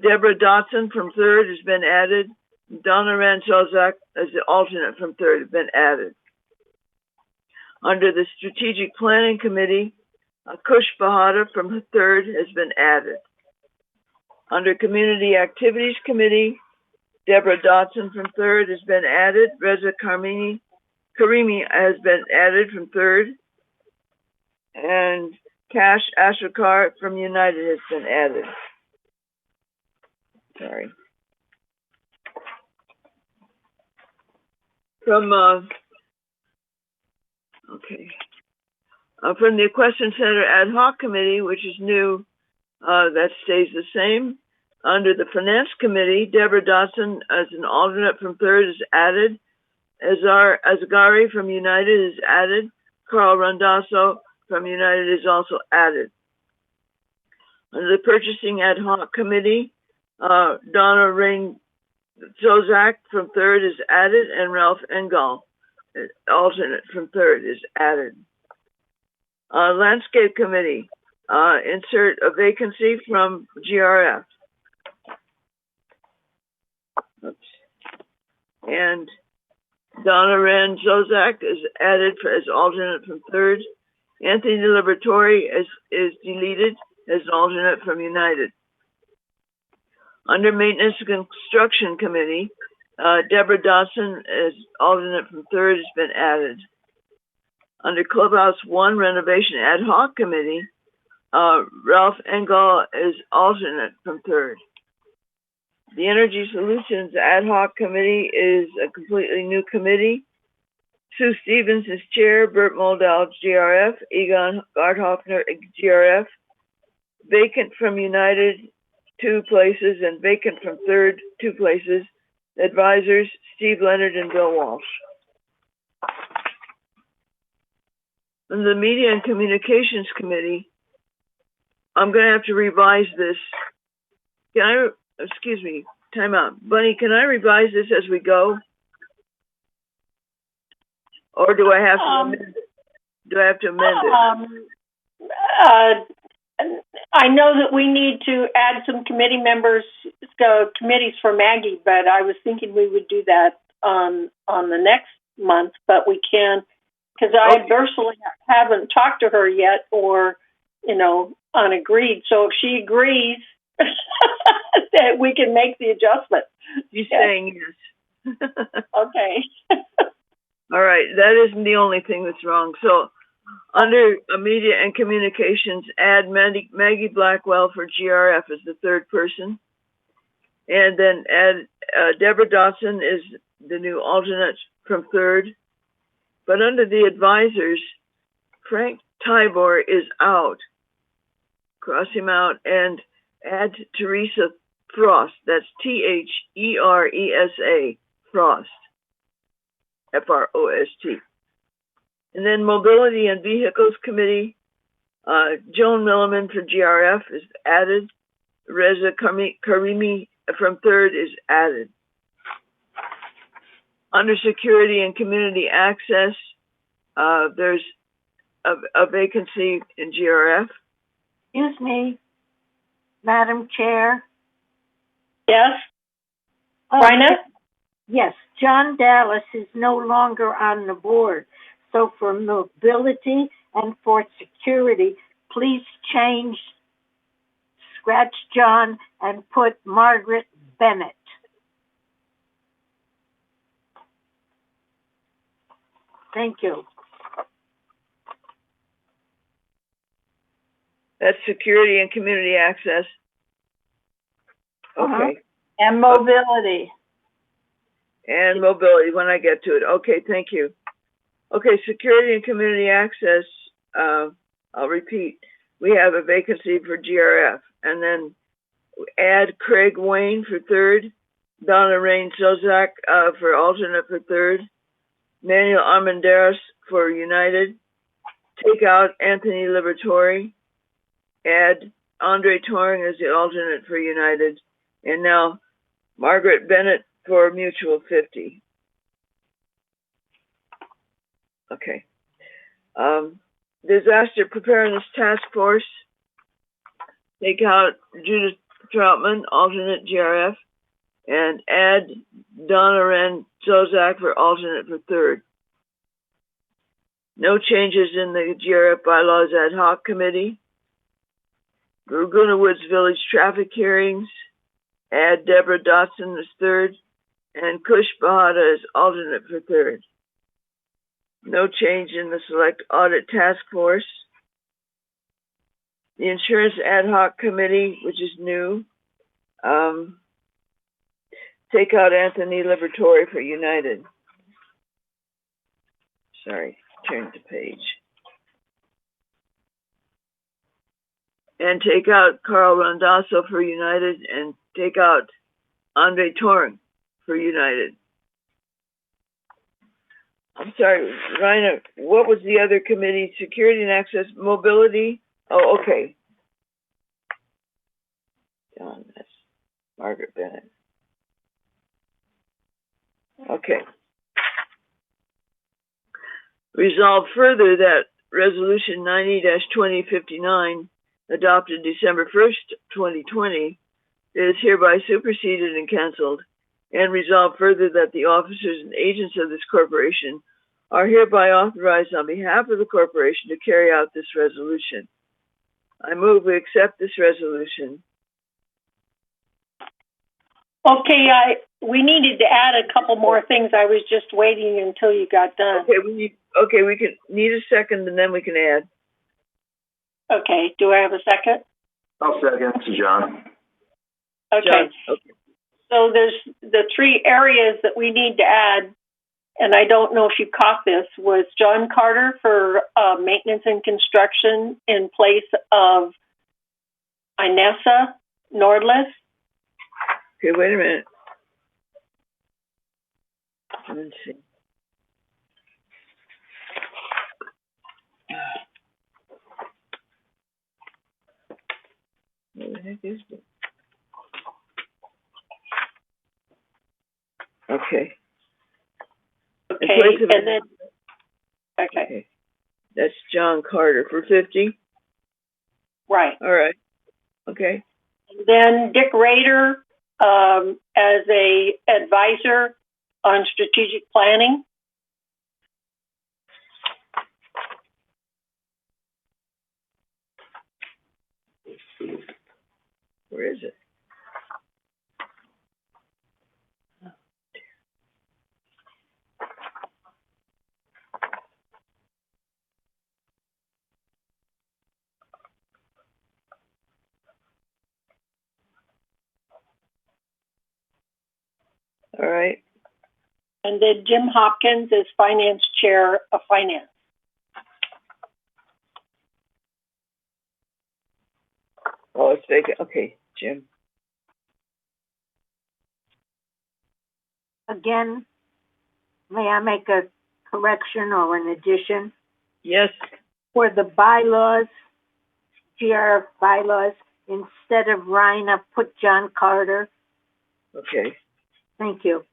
Deborah Dotson from 3rd has been added. Donna Ranchozak as the alternate from 3rd has been added. Under the Strategic Planning Committee, Kush Bahada from 3rd has been added. Under Community Activities Committee, Deborah Dotson from 3rd has been added. Reza Karimi has been added from 3rd. And Cash Ashokar from United has been added. Sorry. From the Equestrian Center Ad Hoc Committee, which is new, that stays the same. Under the Finance Committee, Deborah Dotson as an alternate from 3rd is added. Azgari from United is added. Carl Randazzo from United is also added. Under the Purchasing Ad Hoc Committee, Donna Rain Zozak from 3rd is added, and Ralph Engel, alternate from 3rd, is added. Landscape Committee, insert a vacancy from GRF. Oops. And Donna Rand Zozak is added as alternate from 3rd. Anthony Liberatore is deleted as alternate from United. Under Maintenance and Construction Committee, Deborah Dawson as alternate from 3rd has been added. Under Clubhouse 1 Renovation Ad Hoc Committee, Ralph Engel is alternate from 3rd. The Energy Solutions Ad Hoc Committee is a completely new committee. Sue Stevens is chair, Bert Moldau, GRF, Egon Gardhoffner, GRF. Vacant from United, 2 places, and vacant from 3rd, 2 places. Advisors, Steve Leonard and Bill Walsh. In the Media and Communications Committee, I'm going to have to revise this. Excuse me, time out. Bunny, can I revise this as we go? Or do I have to amend it? Do I have to amend it? I know that we need to add some committee members, committees for Maggie, but I was thinking we would do that on the next month, but we can, because I personally haven't talked to her yet or, unagreed. So if she agrees that we can make the adjustment. You're saying yes. Okay. All right, that isn't the only thing that's wrong. So under Media and Communications, add Maggie Blackwell for GRF as the 3rd person. And then add Deborah Dotson is the new alternate from 3rd. But under the advisors, Frank Tybor is out. Cross him out and add Teresa Frost. That's T-H-E-R-E-S-A, Frost. F-R-O-S-T. And then Mobility and Vehicles Committee, Joan Milliman for GRF is added. Reza Karimi from 3rd is added. Under Security and Community Access, there's a vacancy in GRF. Excuse me, Madam Chair. Yes? Rhina? Yes, John Dallas is no longer on the board. So for mobility and for security, please scratch John and put Margaret Bennett. Thank you. That's Security and Community Access. Okay. And mobility. And mobility when I get to it. Okay, thank you. Okay, Security and Community Access, I'll repeat. We have a vacancy for GRF. And then add Craig Wayne for 3rd. Donna Rain Zozak for alternate for 3rd. Manuel Armendaris for United. Take out Anthony Liberatore. Add Andre Touring as the alternate for United. And now Margaret Bennett for Mutual 50. Okay. Disaster Preparedness Task Force. Take out Judith Troutman, alternate GRF, and add Donna Wren Zozak for alternate for third. No changes in the GRF bylaws ad hoc committee. Laguna Woods Village traffic hearings, add Deborah Dotson as third, and Kush Bahada as alternate for third. No change in the select audit task force. The insurance ad hoc committee, which is new, take out Anthony Liberatore for United. Sorry, turn the page. And take out Carl Randazzo for United and take out Andre Torn for United. I'm sorry, Raina, what was the other committee? Security and Access Mobility? Oh, okay. John, that's Margaret Bennett. Okay. Resolve further that Resolution 90-2059, adopted December 1st, 2020, is hereby superseded and canceled, and resolve further that the officers and agents of this corporation are hereby authorized on behalf of the corporation to carry out this resolution. I move we accept this resolution. Okay, we needed to add a couple more things. I was just waiting until you got done. Okay, we can need a second and then we can add. Okay, do I have a second? I'll second. This is John. Okay. John, okay. So there's the three areas that we need to add, and I don't know if you caught this, was John Carter for maintenance and construction in place of Inessa Nordlis. Okay, wait a minute. Let's see. What the heck is this? Okay. Okay, and then, okay. That's John Carter for 50. Right. All right. Okay. And then Dick Rader as a advisor on strategic planning. Where is it? All right. And then Jim Hopkins as finance chair of finance. Oh, it's vacant. Okay, Jim. Again, may I make a correction or an addition? Yes. For the bylaws, GRF bylaws, instead of Rhina, put John Carter. Okay. Thank you.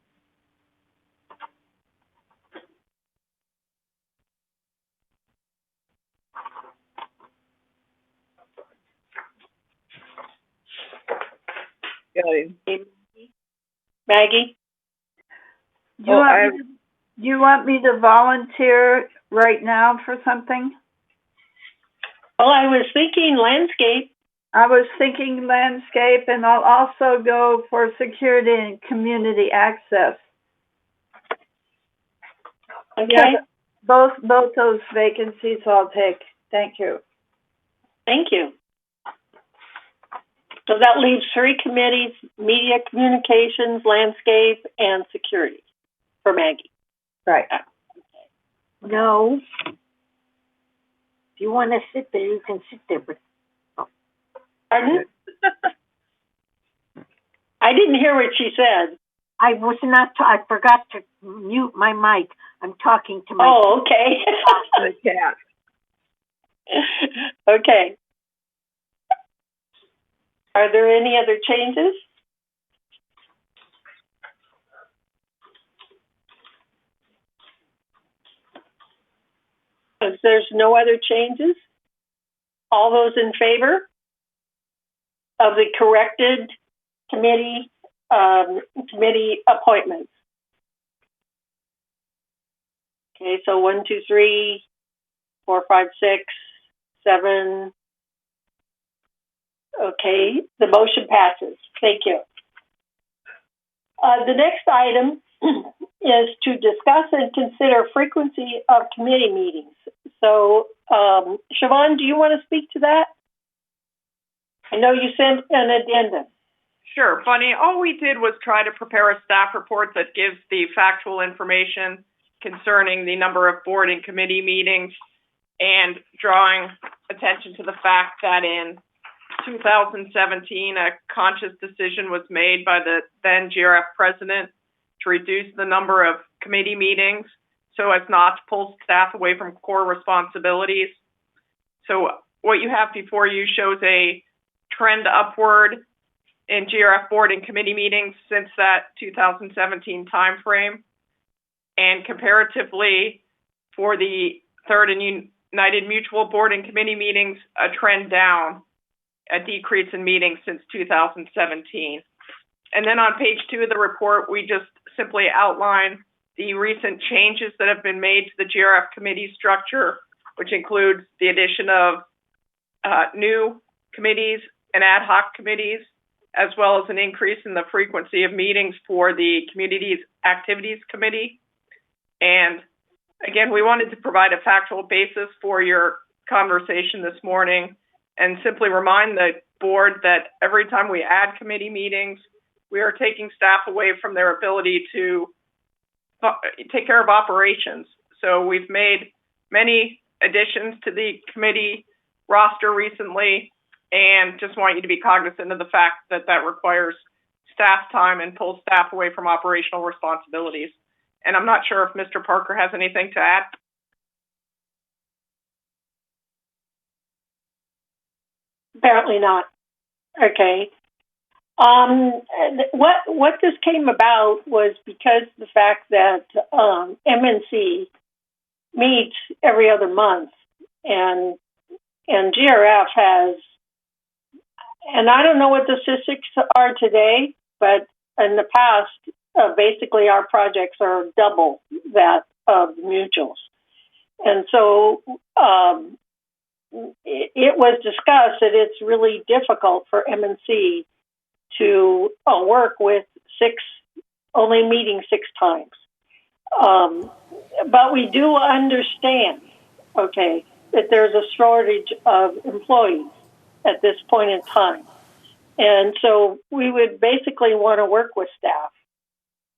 Got him. Maggie? Do you want me to volunteer right now for something? Well, I was thinking landscape. I was thinking landscape, and I'll also go for security and community access. Okay. Yeah, both those vacancies I'll take. Thank you. Thank you. So that leaves three committees: media, communications, landscape, and security for Maggie. Right. No. If you want to sit there, you can sit there, but Pardon? I didn't hear what she said. I was not. I forgot to mute my mic. I'm talking to my. Oh, okay. The cat. Okay. Are there any other changes? If there's no other changes, all those in favor of the corrected committee appointments. Okay, so 1, 2, 3, 4, 5, 6, 7. Okay, the motion passes. Thank you. The next item is to discuss and consider frequency of committee meetings. So, Siobahn, do you want to speak to that? I know you sent an addendum. Sure, Bunny. All we did was try to prepare a staff report that gives the factual information concerning the number of board and committee meetings, and drawing attention to the fact that in 2017, a conscious decision was made by the then GRF president to reduce the number of committee meetings so as not to pull staff away from core responsibilities. So what you have before you shows a trend upward in GRF board and committee meetings since that 2017 timeframe, and comparatively for the Third and United Mutual board and committee meetings, a trend down, a decrease in meetings since 2017. And then on page 2 of the report, we just simply outline the recent changes that have been made to the GRF committee structure, which includes the addition of new committees and ad hoc committees, as well as an increase in the frequency of meetings for the Communities Activities Committee. And again, we wanted to provide a factual basis for your conversation this morning and simply remind the board that every time we add committee meetings, we are taking staff away from their ability to take care of operations. So we've made many additions to the committee roster recently, and just want you to be cognizant of the fact that that requires staff time and pulls staff away from operational responsibilities. And I'm not sure if Mr. Parker has anything to add. Apparently not. Okay. What this came about was because the fact that MNC meets every other month, and GRF has, and I don't know what the statistics are today, but in the past, basically our projects are double that of mutuals. And so it was discussed that it's really difficult for MNC to work with only meeting 6 times. But we do understand, okay, that there's a shortage of employees at this point in time. And so we would basically want to work with staff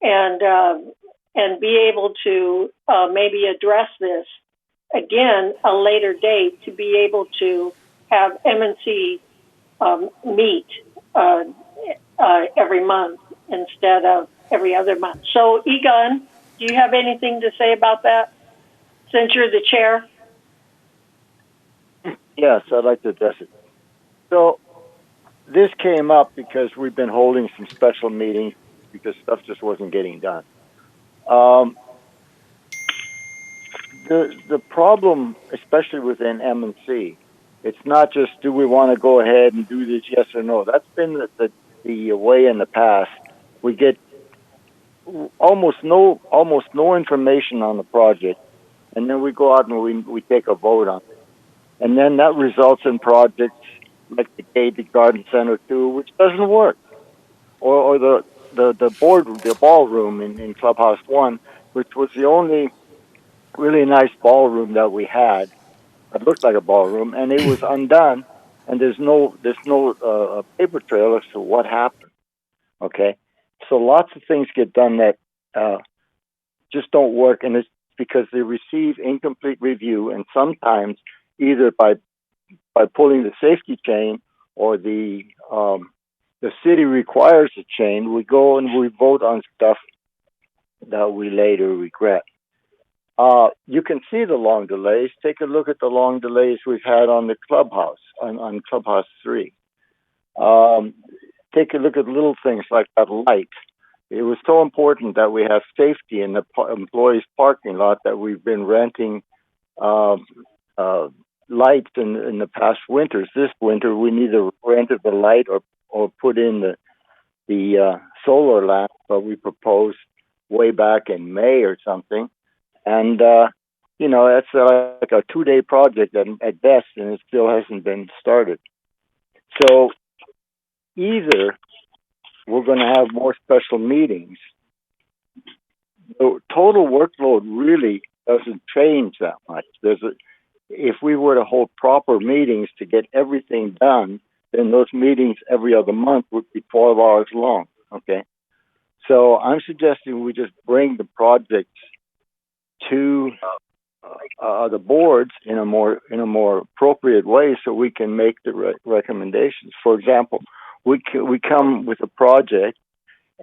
and be able to maybe address this again a later date, to be able to have MNC meet every month instead of every other month. So Egon, do you have anything to say about that, since you're the chair? Yes, I'd like to address it. So this came up because we've been holding some special meetings because stuff just wasn't getting done. The problem, especially within M&C, it's not just do we want to go ahead and do this, yes or no. That's been the way in the past. We get almost no information on the project, and then we go out and we take a vote on it. And then that results in projects like the Gated Garden Center 2, which doesn't work. Or the ballroom in Clubhouse 1, which was the only really nice ballroom that we had. It looked like a ballroom, and it was undone, and there's no paper trail as to what happened. Okay, so lots of things get done that just don't work, and it's because they receive incomplete review, and sometimes either by pulling the safety chain or the city requires a chain, we go and we vote on stuff that we later regret. You can see the long delays. Take a look at the long delays we've had on the Clubhouse, on Clubhouse 3. Take a look at little things like that light. It was so important that we have safety in the employees' parking lot that we've been renting lights in the past winters. This winter, we neither rented the light or or put in the solar lamp that we proposed way back in May or something. And, that's like a 2-day project at best, and it still hasn't been started. So either we're going to have more special meetings. The total workload really doesn't change that much. If we were to hold proper meetings to get everything done, then those meetings every other month would be 12 hours long. Okay. So I'm suggesting we just bring the projects to the boards in a more appropriate way, so we can make the recommendations. For example, we come with a project,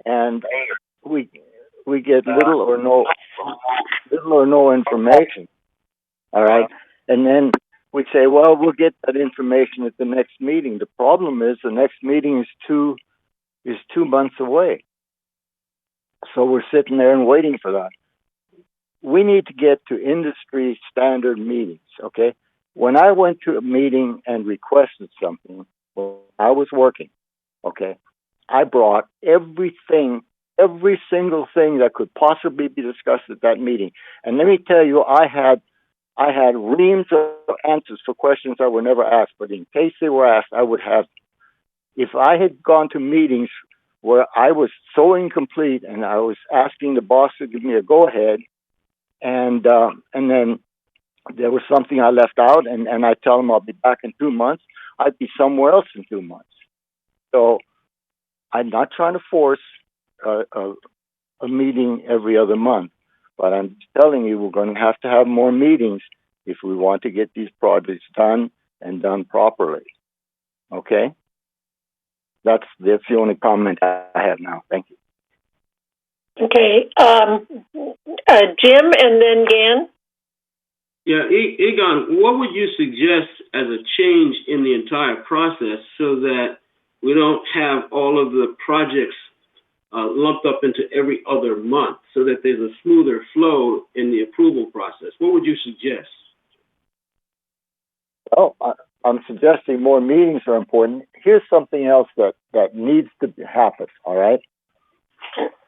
and we get little or no information. All right, and then we say, well, we'll get that information at the next meeting. The problem is the next meeting is 2 months away, so we're sitting there and waiting for that. We need to get to industry standard meetings, okay? When I went to a meeting and requested something, well, I was working, okay? I brought every single thing that could possibly be discussed at that meeting. And let me tell you, I had reams of answers for questions that were never asked, but in case they were asked, I would have. If I had gone to meetings where I was so incomplete and I was asking the boss to give me a go-ahead, and then there was something I left out, and I tell them I'll be back in 2 months, I'd be somewhere else in 2 months. So I'm not trying to force a meeting every other month, but I'm telling you we're going to have more meetings if we want to get these projects done and done properly. Okay? That's the only comment I have now. Thank you. Okay, Jim and then Dan. Yeah, Egon, what would you suggest as a change in the entire process so that we don't have all of the projects lumped up into every other month, so that there's a smoother flow in the approval process? What would you suggest? Well, I'm suggesting more meetings are important. Here's something else that needs to happen, all right?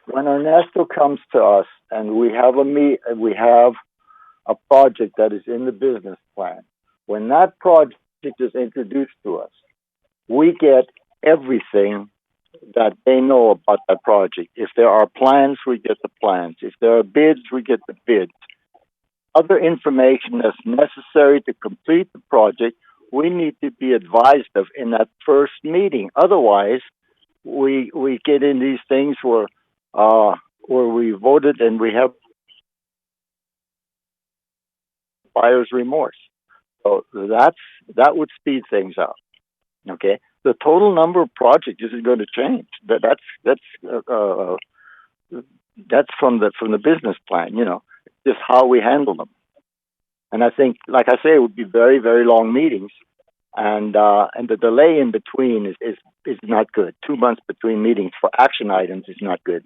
When Ernesto comes to us and we have a project that is in the business plan, when that project is introduced to us, we get everything that they know about that project. If there are plans, we get the plans. If there are bids, we get the bids. Other information that's necessary to complete the project, we need to be advised of in that first meeting. Otherwise, we get in these things where we voted and we have buyer's remorse. So that would speed things up. Okay, the total number of projects isn't going to change. That's from the business plan. Just how we handle them. And I think, like I say, it would be very, very long meetings, and the delay in between is not good. 2 months between meetings for action items is not good.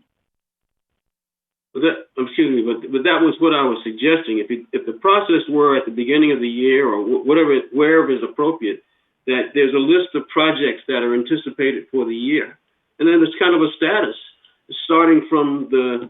Excuse me, but that was what I was suggesting. If the process were at the beginning of the year or wherever is appropriate, that there's a list of projects that are anticipated for the year, and then there's kind of a status starting from the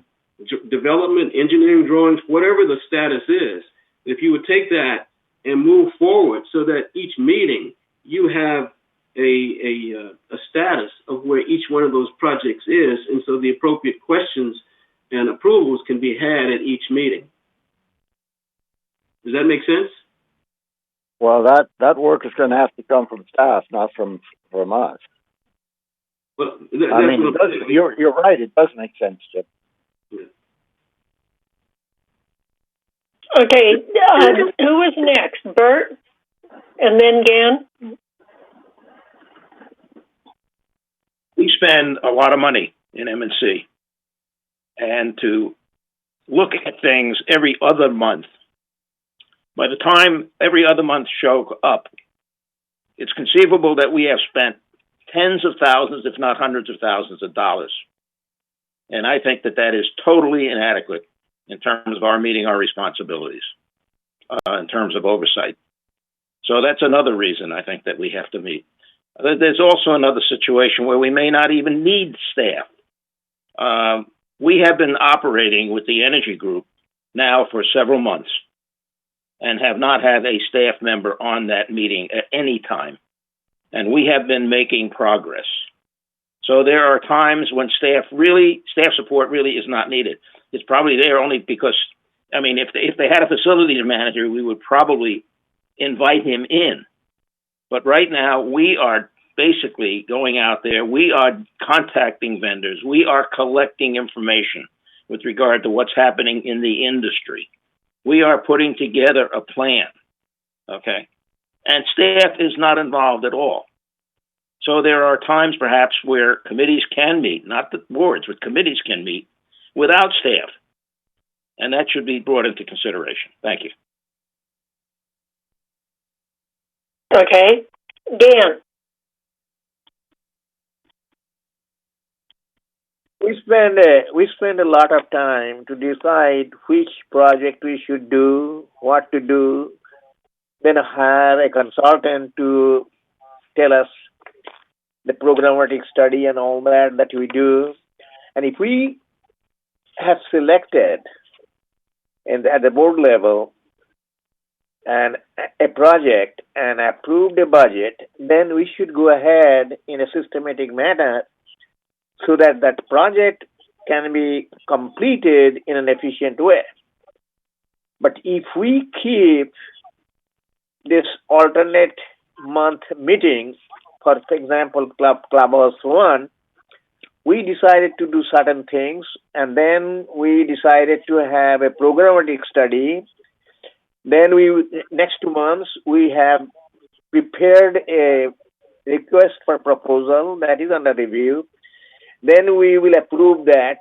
development, engineering drawings, whatever the status is. If you would take that and move forward so that each meeting you have a status of where each one of those projects is, and so the appropriate questions and approvals can be had at each meeting. Does that make sense? Well, that work is going to have to come from staff, not from us. Well, you're right. It does make sense, Chip. Yeah. Okay, who is next? Bert, and then Dan. We spend a lot of money in M&C, and to look at things every other month, by the time every other month show up, it's conceivable that we have spent tens of thousands, if not hundreds of thousands of dollars. And I think that is totally inadequate in terms of our meeting our responsibilities, in terms of oversight. So that's another reason I think that we have to meet. There's also another situation where we may not even need staff. We have been operating with the energy group now for several months and have not had a staff member on that meeting at any time. And we have been making progress. So there are times when staff support really is not needed. It's probably there only because, I mean, if they had a facilities manager, we would probably invite him in. But right now, we are basically going out there. We are contacting vendors. We are collecting information with regard to what's happening in the industry. We are putting together a plan, okay? And staff is not involved at all. So there are times perhaps where committees can meet, not the boards, but committees can meet without staff. And that should be brought into consideration. Thank you. Okay. Dan? We spend a lot of time to decide which project we should do, what to do, then hire a consultant to tell us the programmatic study and all that we do. And if we have selected at the board level and a project and approved a budget, then we should go ahead in a systematic manner so that that project can be completed in an efficient way. But if we keep this alternate month meeting, for example, Clubhouse 1, we decided to do certain things, and then we decided to have a programmatic study. Then next 2 months, we have prepared a request for proposal that is under review. Then we will approve that.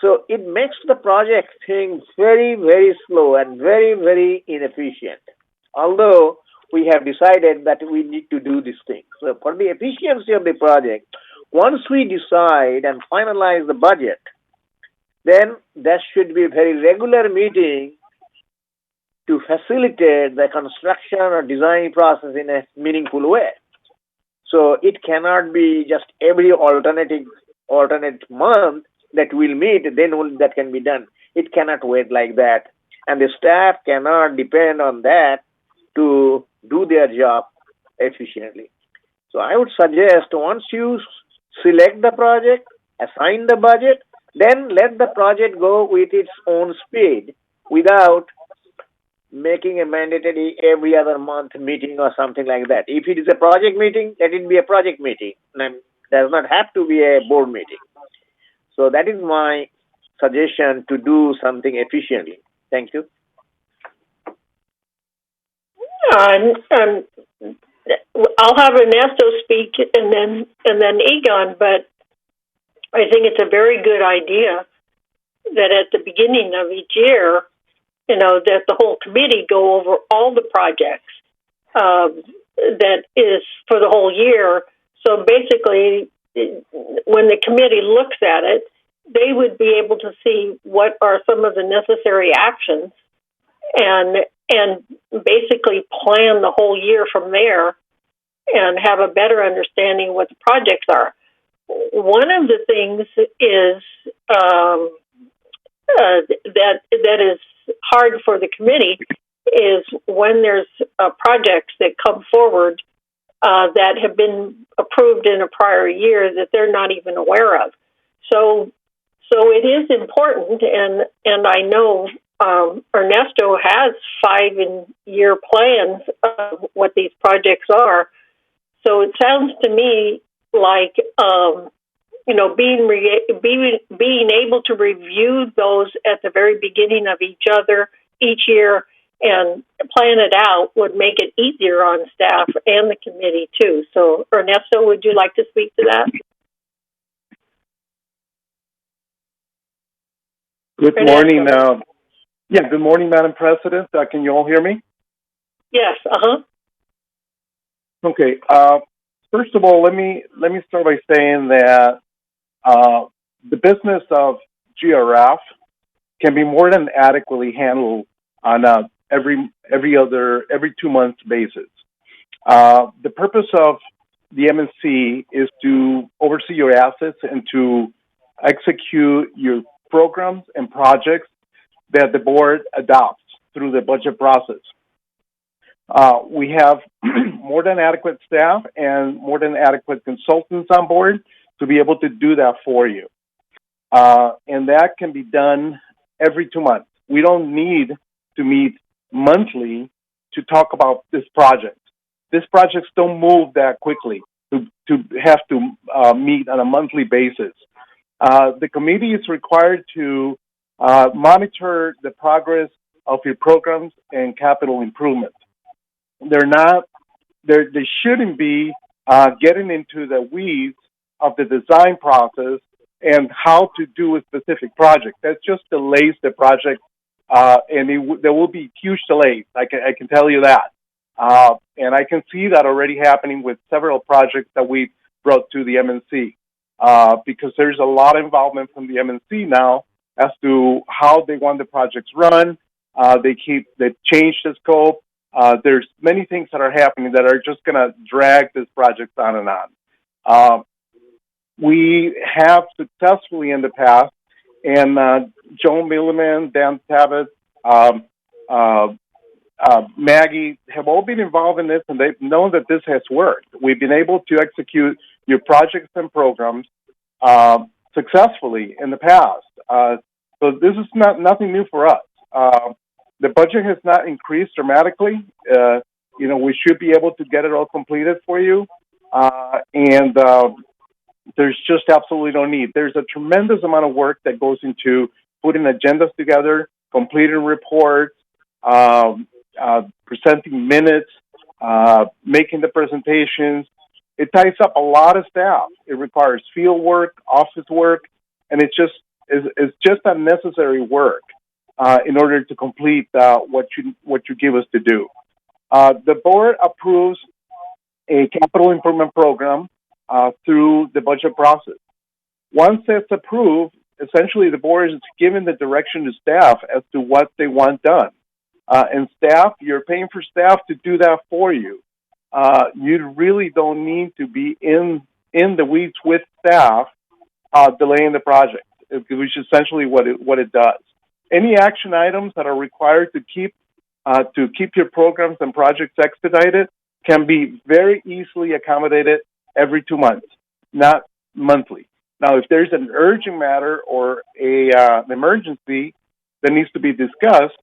So it makes the project thing very, very slow and very, very inefficient. Although we have decided that we need to do this thing. So for the efficiency of the project, once we decide and finalize the budget, then there should be a very regular meeting to facilitate the construction or design process in a meaningful way. So it cannot be just every alternate month that we'll meet, then only that can be done. It cannot wait like that. And the staff cannot depend on that to do their job efficiently. So I would suggest once you select the project, assign the budget, then let the project go with its own speed without making a mandatory every other month meeting or something like that. If it is a project meeting, let it be a project meeting. And does not have to be a board meeting. So that is my suggestion to do something efficiently. Thank you. I'll have Ernesto speak and then Egon, but I think it's a very good idea that at the beginning of each year, that the whole committee go over all the projects that is for the whole year. So basically, when the committee looks at it, they would be able to see what are some of the necessary actions and basically plan the whole year from there and have a better understanding what the projects are. One of the things is that is hard for the committee is when there's projects that come forward that have been approved in a prior year that they're not even aware of. So it is important, and I know Ernesto has 5-year plans of what these projects are. So it sounds to me like being able to review those at the very beginning of each year and plan it out would make it easier on staff and the committee too. So Ernesto, would you like to speak to that? Good morning. Good morning, Madam President. Can you all hear me? Yes. Okay. First of all, let me start by saying that the business of GRF can be more than adequately handled on every 2 months basis. The purpose of the MNC is to oversee your assets and to execute your programs and projects that the board adopts through the budget process. We have more than adequate staff and more than adequate consultants on board to be able to do that for you. And that can be done every 2 months. We don't need to meet monthly to talk about this project. These projects don't move that quickly to have to meet on a monthly basis. The committee is required to monitor the progress of your programs and capital improvements. They shouldn't be getting into the weeds of the design process and how to do a specific project. That just delays the project, and there will be huge delays. I can tell you that. And I can see that already happening with several projects that we brought to the MNC, because there's a lot of involvement from the MNC now as to how they want the projects run. They change the scope. There's many things that are happening that are just going to drag this project on and on. We have successfully in the past, and Joan Milliman, Dan Tabbitt, Maggie have all been involved in this, and they've known that this has worked. We've been able to execute your projects and programs successfully in the past. So this is nothing new for us. The budget has not increased dramatically. We should be able to get it all completed for you. And there's just absolutely no need. There's a tremendous amount of work that goes into putting agendas together, completing reports, presenting minutes, making the presentations. It ties up a lot of staff. It requires field work, office work, and it's just unnecessary work in order to complete what you give us to do. The board approves a capital improvement program through the budget process. Once that's approved, essentially the board is giving the direction to staff as to what they want done. And staff, you're paying for staff to do that for you. You really don't need to be in the weeds with staff delaying the project, which is essentially what it does. Any action items that are required to keep your programs and projects expedited can be very easily accommodated every 2 months, not monthly. Now, if there's an urgent matter or an emergency that needs to be discussed,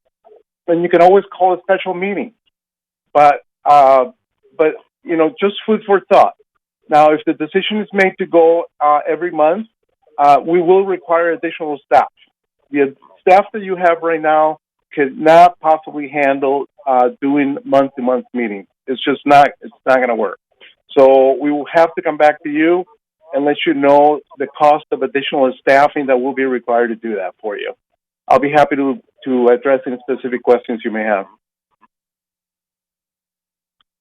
then you can always call a special meeting. But just food for thought. Now, if the decision is made to go every month, we will require additional staff. The staff that you have right now could not possibly handle doing month-to-month meetings. It's not going to work. So we will have to come back to you and let you know the cost of additional staffing that will be required to do that for you. I'll be happy to address any specific questions you may have.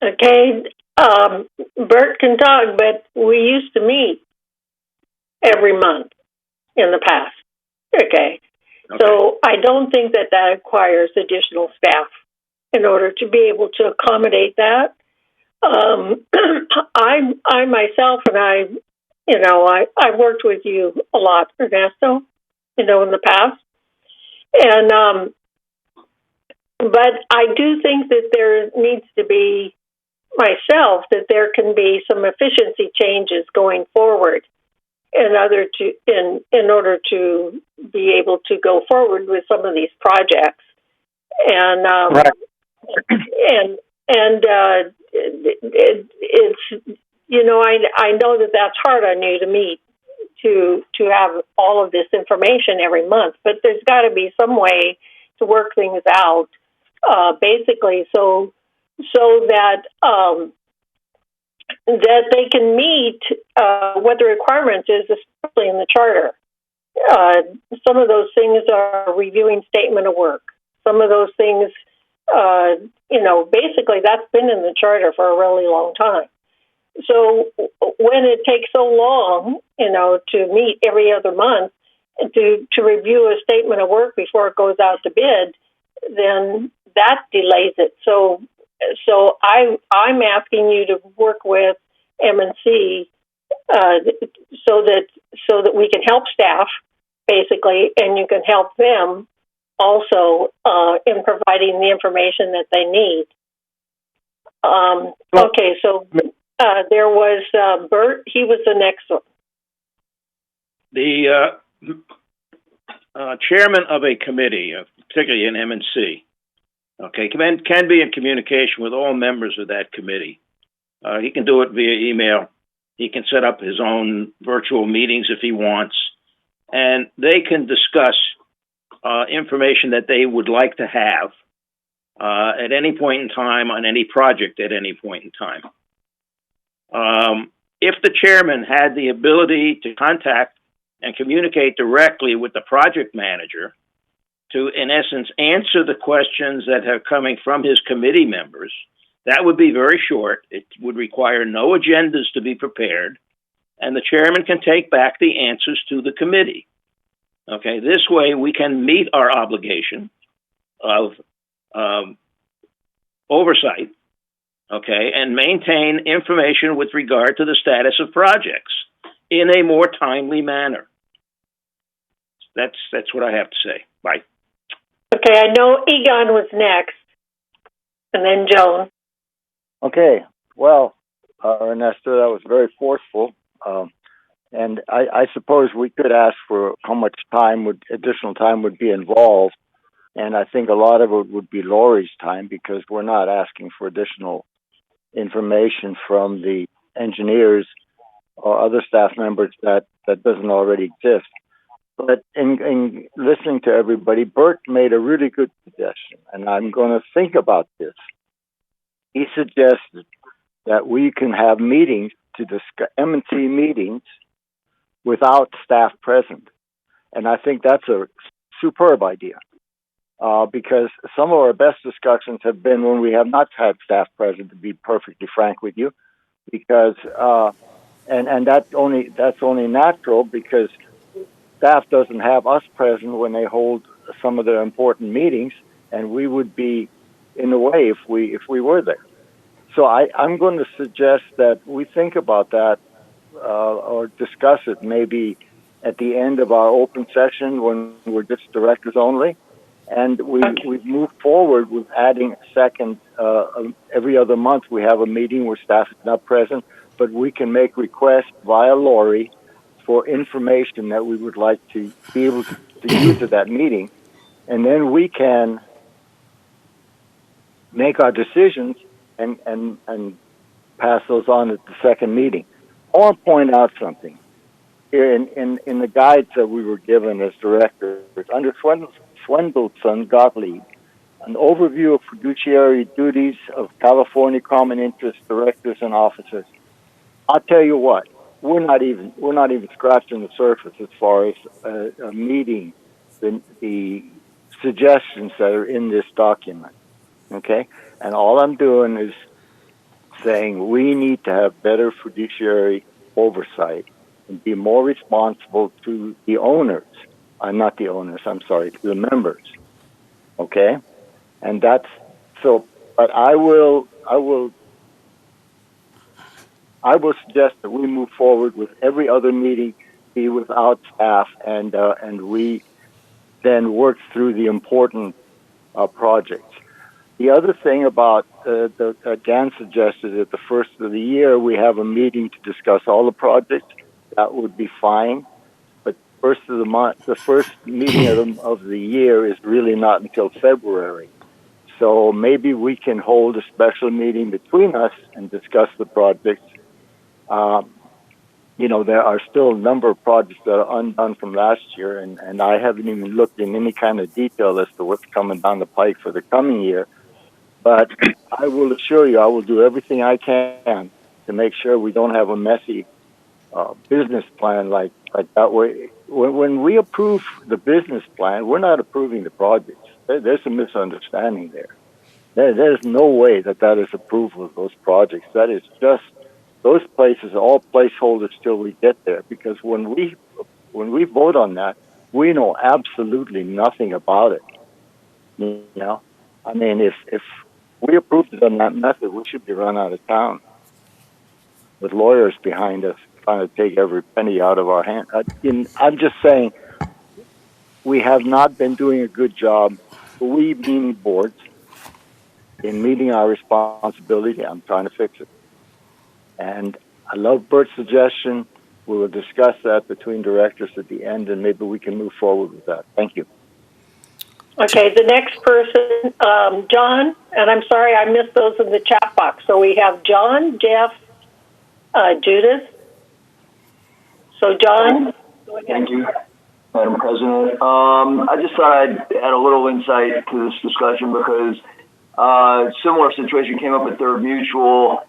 Okay, Bert can talk, but we used to meet every month in the past. Okay. So I don't think that requires additional staff in order to be able to accommodate that. I myself and I worked with you a lot, Ernesto, in the past. And, but I do think that there needs to be, myself, that there can be some efficiency changes going forward in order to be able to go forward with some of these projects. And, right. it's, I know that that's hard on you to meet, to have all of this information every month, but there's got to be some way to work things out, basically, so that that they can meet what the requirements is, especially in the charter. Some of those things are reviewing statement of work. Some of those things, basically that's been in the charter for a really long time. So when it takes so long, to meet every other month to review a statement of work before it goes out to bid, then that delays it. So so I'm asking you to work with M&C so that we can help staff, basically, and you can help them also in providing the information that they need. Okay, so there was Bert. He was the next one. The chairman of a committee, particularly in M&C, okay, can be in communication with all members of that committee. He can do it via email. He can set up his own virtual meetings if he wants, and they can discuss information that they would like to have at any point in time on any project at any point in time. If the chairman had the ability to contact and communicate directly with the project manager to, in essence, answer the questions that are coming from his committee members, that would be very short. It would require no agendas to be prepared, and the chairman can take back the answers to the committee. Okay, this way we can meet our obligation of oversight, okay, and maintain information with regard to the status of projects in a more timely manner. That's what I have to say. Bye. Okay, I know Egon was next, and then Joan. Okay, well, Ernesto, that was very forceful. And I suppose we could ask for how much additional time would be involved. And I think a lot of it would be Lori's time, because we're not asking for additional information from the engineers or other staff members that doesn't already exist. But in listening to everybody, Bert made a really good suggestion, and I'm going to think about this. He suggested that we can have meetings to discuss M&T meetings without staff present. And I think that's a superb idea, because some of our best discussions have been when we have not had staff present, to be perfectly frank with you, because and that's only natural, because staff doesn't have us present when they hold some of their important meetings, and we would be in the way if we were there. So I'm going to suggest that we think about that or discuss it maybe at the end of our open session when we're just directors only, and we've moved forward with adding a second every other month. We have a meeting where staff is not present, but we can make requests via Lori for information that we would like to be able to use at that meeting, and then we can make our decisions and pass those on at the second meeting. I want to point out something. Here in the guides that we were given as directors, under Swendelsson Gottlieb, an overview of fiduciary duties of California Common Interest directors and officers. I'll tell you what, we're not even scratching the surface as far as meeting the suggestions that are in this document. Okay, and all I'm doing is saying we need to have better fiduciary oversight and be more responsible to the owners. Not the owners, I'm sorry, to the members. Okay? And that's so, but I will suggest that we move forward with every other meeting be without staff, and we then work through the important projects. The other thing about Dan suggested at the first of the year, we have a meeting to discuss all the projects. That would be fine. But the first meeting of the year is really not until February. So maybe we can hold a special meeting between us and discuss the projects. There are still a number of projects that are undone from last year, and I haven't even looked in any kind of detail as to what's coming down the pike for the coming year. But I will assure you, I will do everything I can to make sure we don't have a messy business plan like that. When we approve the business plan, we're not approving the projects. There's a misunderstanding there. There's no way that is approval of those projects. That is just, those places are all placeholders till we get there. Because when we vote on that, we know absolutely nothing about it. I mean, if we approved it on that method, we should be run out of town with lawyers behind us trying to take every penny out of our hand. I'm just saying, we have not been doing a good job, we being boards, in meeting our responsibility. I'm trying to fix it. And I love Bert's suggestion. We will discuss that between directors at the end, and maybe we can move forward with that. Thank you. Okay, the next person, John, and I'm sorry I missed those in the chat box. So we have John, Jeff, Judith. So John, go ahead. Thank you, Madam President. I just thought I'd add a little insight to this discussion because similar situation came up at Third Mutual,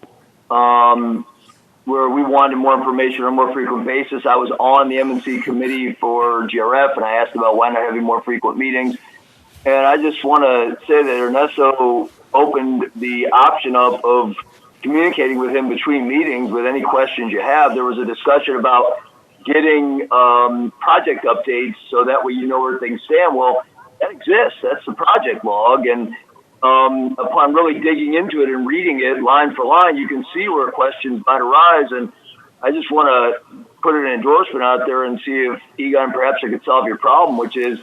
where we wanted more information on a more frequent basis. I was on the M&C committee for GRF, and I asked about why not having more frequent meetings. And I just want to say that Ernesto opened the option up of communicating with him between meetings with any questions you have. There was a discussion about getting project updates so that way you know where things stand. Well, that exists. That's the project log. And upon really digging into it and reading it line for line, you can see where questions might arise. And I just want to put an endorsement out there and see if, Egon, perhaps I could solve your problem, which is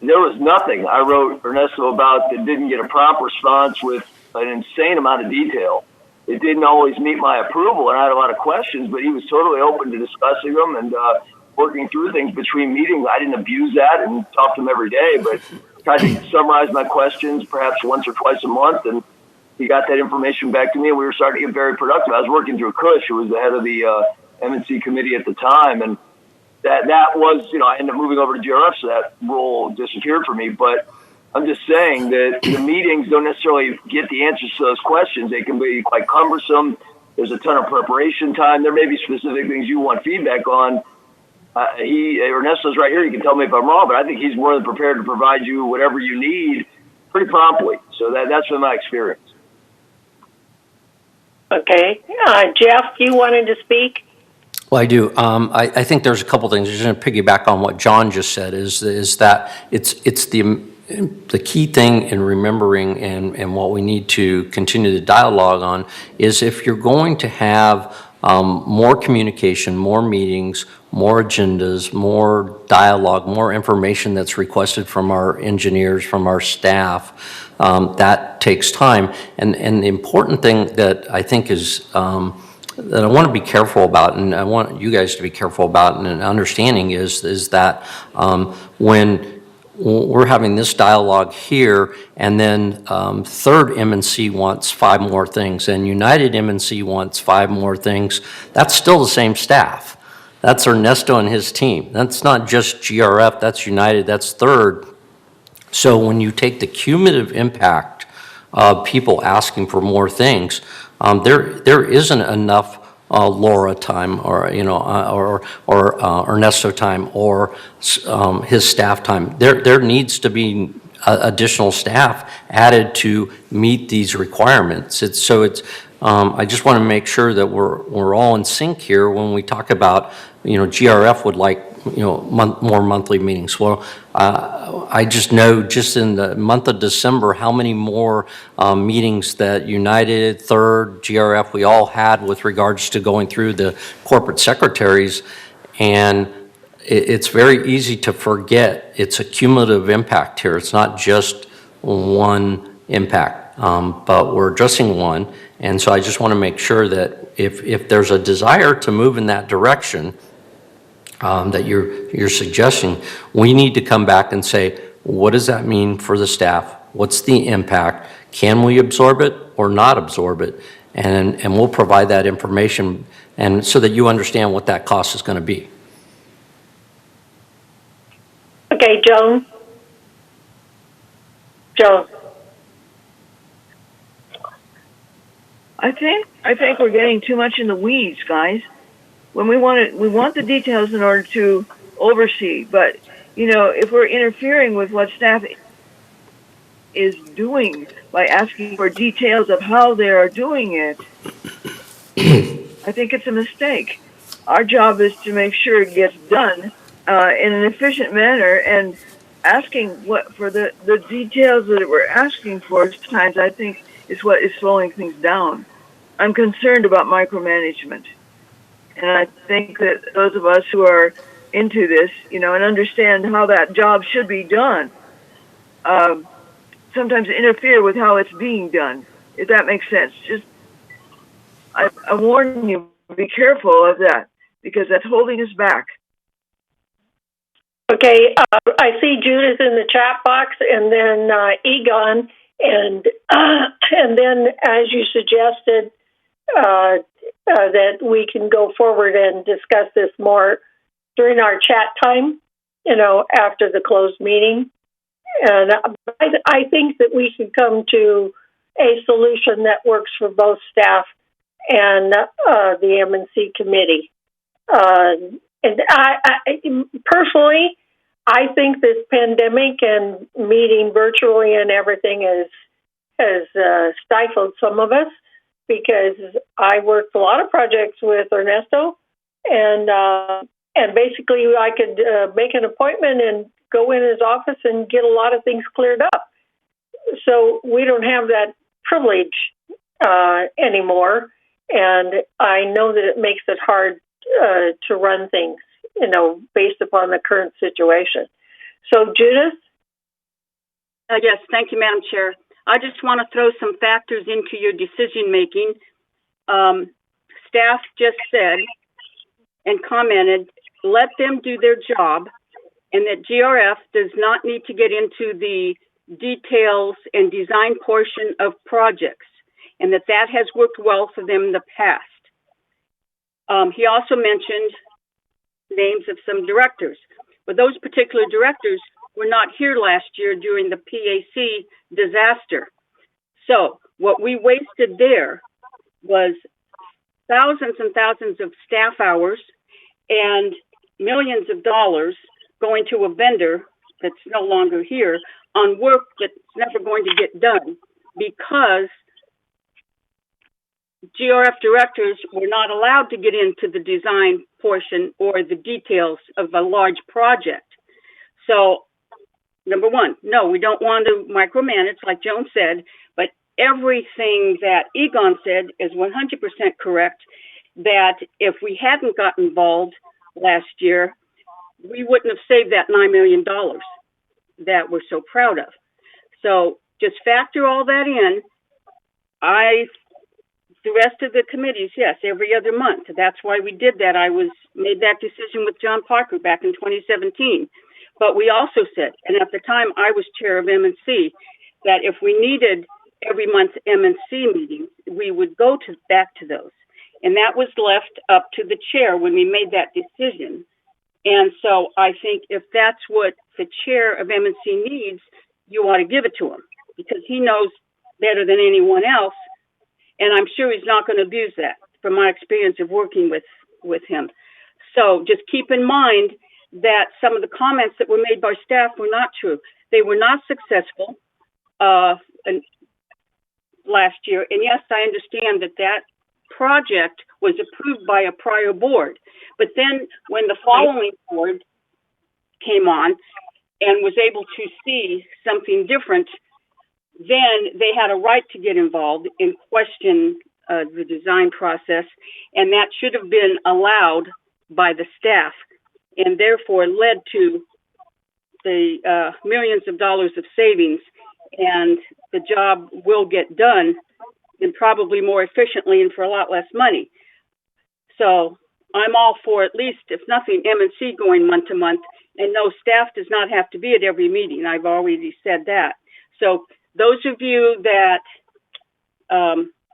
there was nothing I wrote Ernesto about that didn't get a prompt response with an insane amount of detail. It didn't always meet my approval, and I had a lot of questions, but he was totally open to discussing them and working through things between meetings. I didn't abuse that and talk to him every day, but tried to summarize my questions perhaps once or twice a month, and he got that information back to me, and we were starting to get very productive. I was working through Cush, who was the head of the M&C committee at the time, and that was, I ended up moving over to GRF, so that role disappeared for me. But I'm just saying that the meetings don't necessarily get the answers to those questions. They can be quite cumbersome. There's a ton of preparation time. There may be specific things you want feedback on. Ernesto's right here. You can tell me if I'm wrong, but I think he's more than prepared to provide you whatever you need pretty promptly. So that's been my experience. Okay. Jeff, you wanted to speak? Well, I do. I think there's a couple things. I'm just going to piggyback on what John just said. Is that it's the key thing in remembering and what we need to continue the dialogue on is if you're going to have more communication, more meetings, more agendas, more dialogue, more information that's requested from our engineers, from our staff, that takes time. And the important thing that I think is that I want to be careful about, and I want you guys to be careful about and understanding is that when we're having this dialogue here, and then Third M&C wants 5 more things, and United M&C wants 5 more things, that's still the same staff. That's Ernesto and his team. That's not just GRF, that's United, that's Third. So when you take the cumulative impact of people asking for more things, there isn't enough Laura time or Ernesto time or his staff time. There needs to be additional staff added to meet these requirements. I just want to make sure that we're all in sync here when we talk about, GRF would like, more monthly meetings. Well, I just know just in the month of December how many more meetings that United, Third, GRF, we all had with regards to going through the corporate secretaries. And it's very easy to forget it's a cumulative impact here. It's not just one impact, but we're addressing one. And so I just want to make sure that if there's a desire to move in that direction, that you're suggesting, we need to come back and say, what does that mean for the staff? What's the impact? Can we absorb it or not absorb it? And we'll provide that information, and so that you understand what that cost is going to be. Okay, Joan. I think we're getting too much in the weeds, guys. When we want the details in order to oversee, but if we're interfering with what staff is doing by asking for details of how they are doing it, I think it's a mistake. Our job is to make sure it gets done in an efficient manner, and asking for the details that we're asking for times, I think, is what is slowing things down. I'm concerned about micromanagement. And I think that those of us who are into this, and understand how that job should be done, sometimes interfere with how it's being done, if that makes sense. Just, I warn you, be careful of that, because that's holding us back. Okay, I see Judith in the chat box, and then Egon, and then as you suggested, that we can go forward and discuss this more during our chat time, after the closed meeting. And I think that we can come to a solution that works for both staff and the M&C committee. And I personally, I think this pandemic and meeting virtually and everything has stifled some of us, because I worked a lot of projects with Ernesto, and basically I could make an appointment and go in his office and get a lot of things cleared up. So we don't have that privilege anymore, and I know that it makes it hard to run things, based upon the current situation. So Judith? Yes, thank you, Madam Chair. I just want to throw some factors into your decision making. Staff just said and commented, let them do their job, and that GRF does not need to get into the details and design portion of projects, and that has worked well for them in the past. He also mentioned names of some directors, but those particular directors were not here last year during the PAC disaster. So what we wasted there was thousands and thousands of staff hours and millions of dollars going to a vendor that's no longer here on work that's never going to get done, because GRF directors were not allowed to get into the design portion or the details of a large project. So, number one, no, we don't want to micromanage, like Joan said, but everything that Egon said is 100% correct, that if we hadn't gotten involved last year, we wouldn't have saved that $9 million that we're so proud of. So just factor all that in. The rest of the committees, yes, every other month. That's why we did that. I made that decision with John Parker back in 2017. But we also said, and at the time I was chair of M&C, that if we needed every month M&C meetings, we would go back to those. And that was left up to the chair when we made that decision. And so I think if that's what the chair of M&C needs, you ought to give it to him, because he knows better than anyone else. And I'm sure he's not going to abuse that, from my experience of working with him. So just keep in mind that some of the comments that were made by staff were not true. They were not successful last year. And yes, I understand that project was approved by a prior board. But then when the following board came on and was able to see something different, then they had a right to get involved and question the design process, and that should have been allowed by the staff, and therefore led to the millions of dollars of savings, and the job will get done, and probably more efficiently and for a lot less money. So I'm all for, at least, if nothing, M&C going month to month, and no, staff does not have to be at every meeting. I've already said that. So those of you that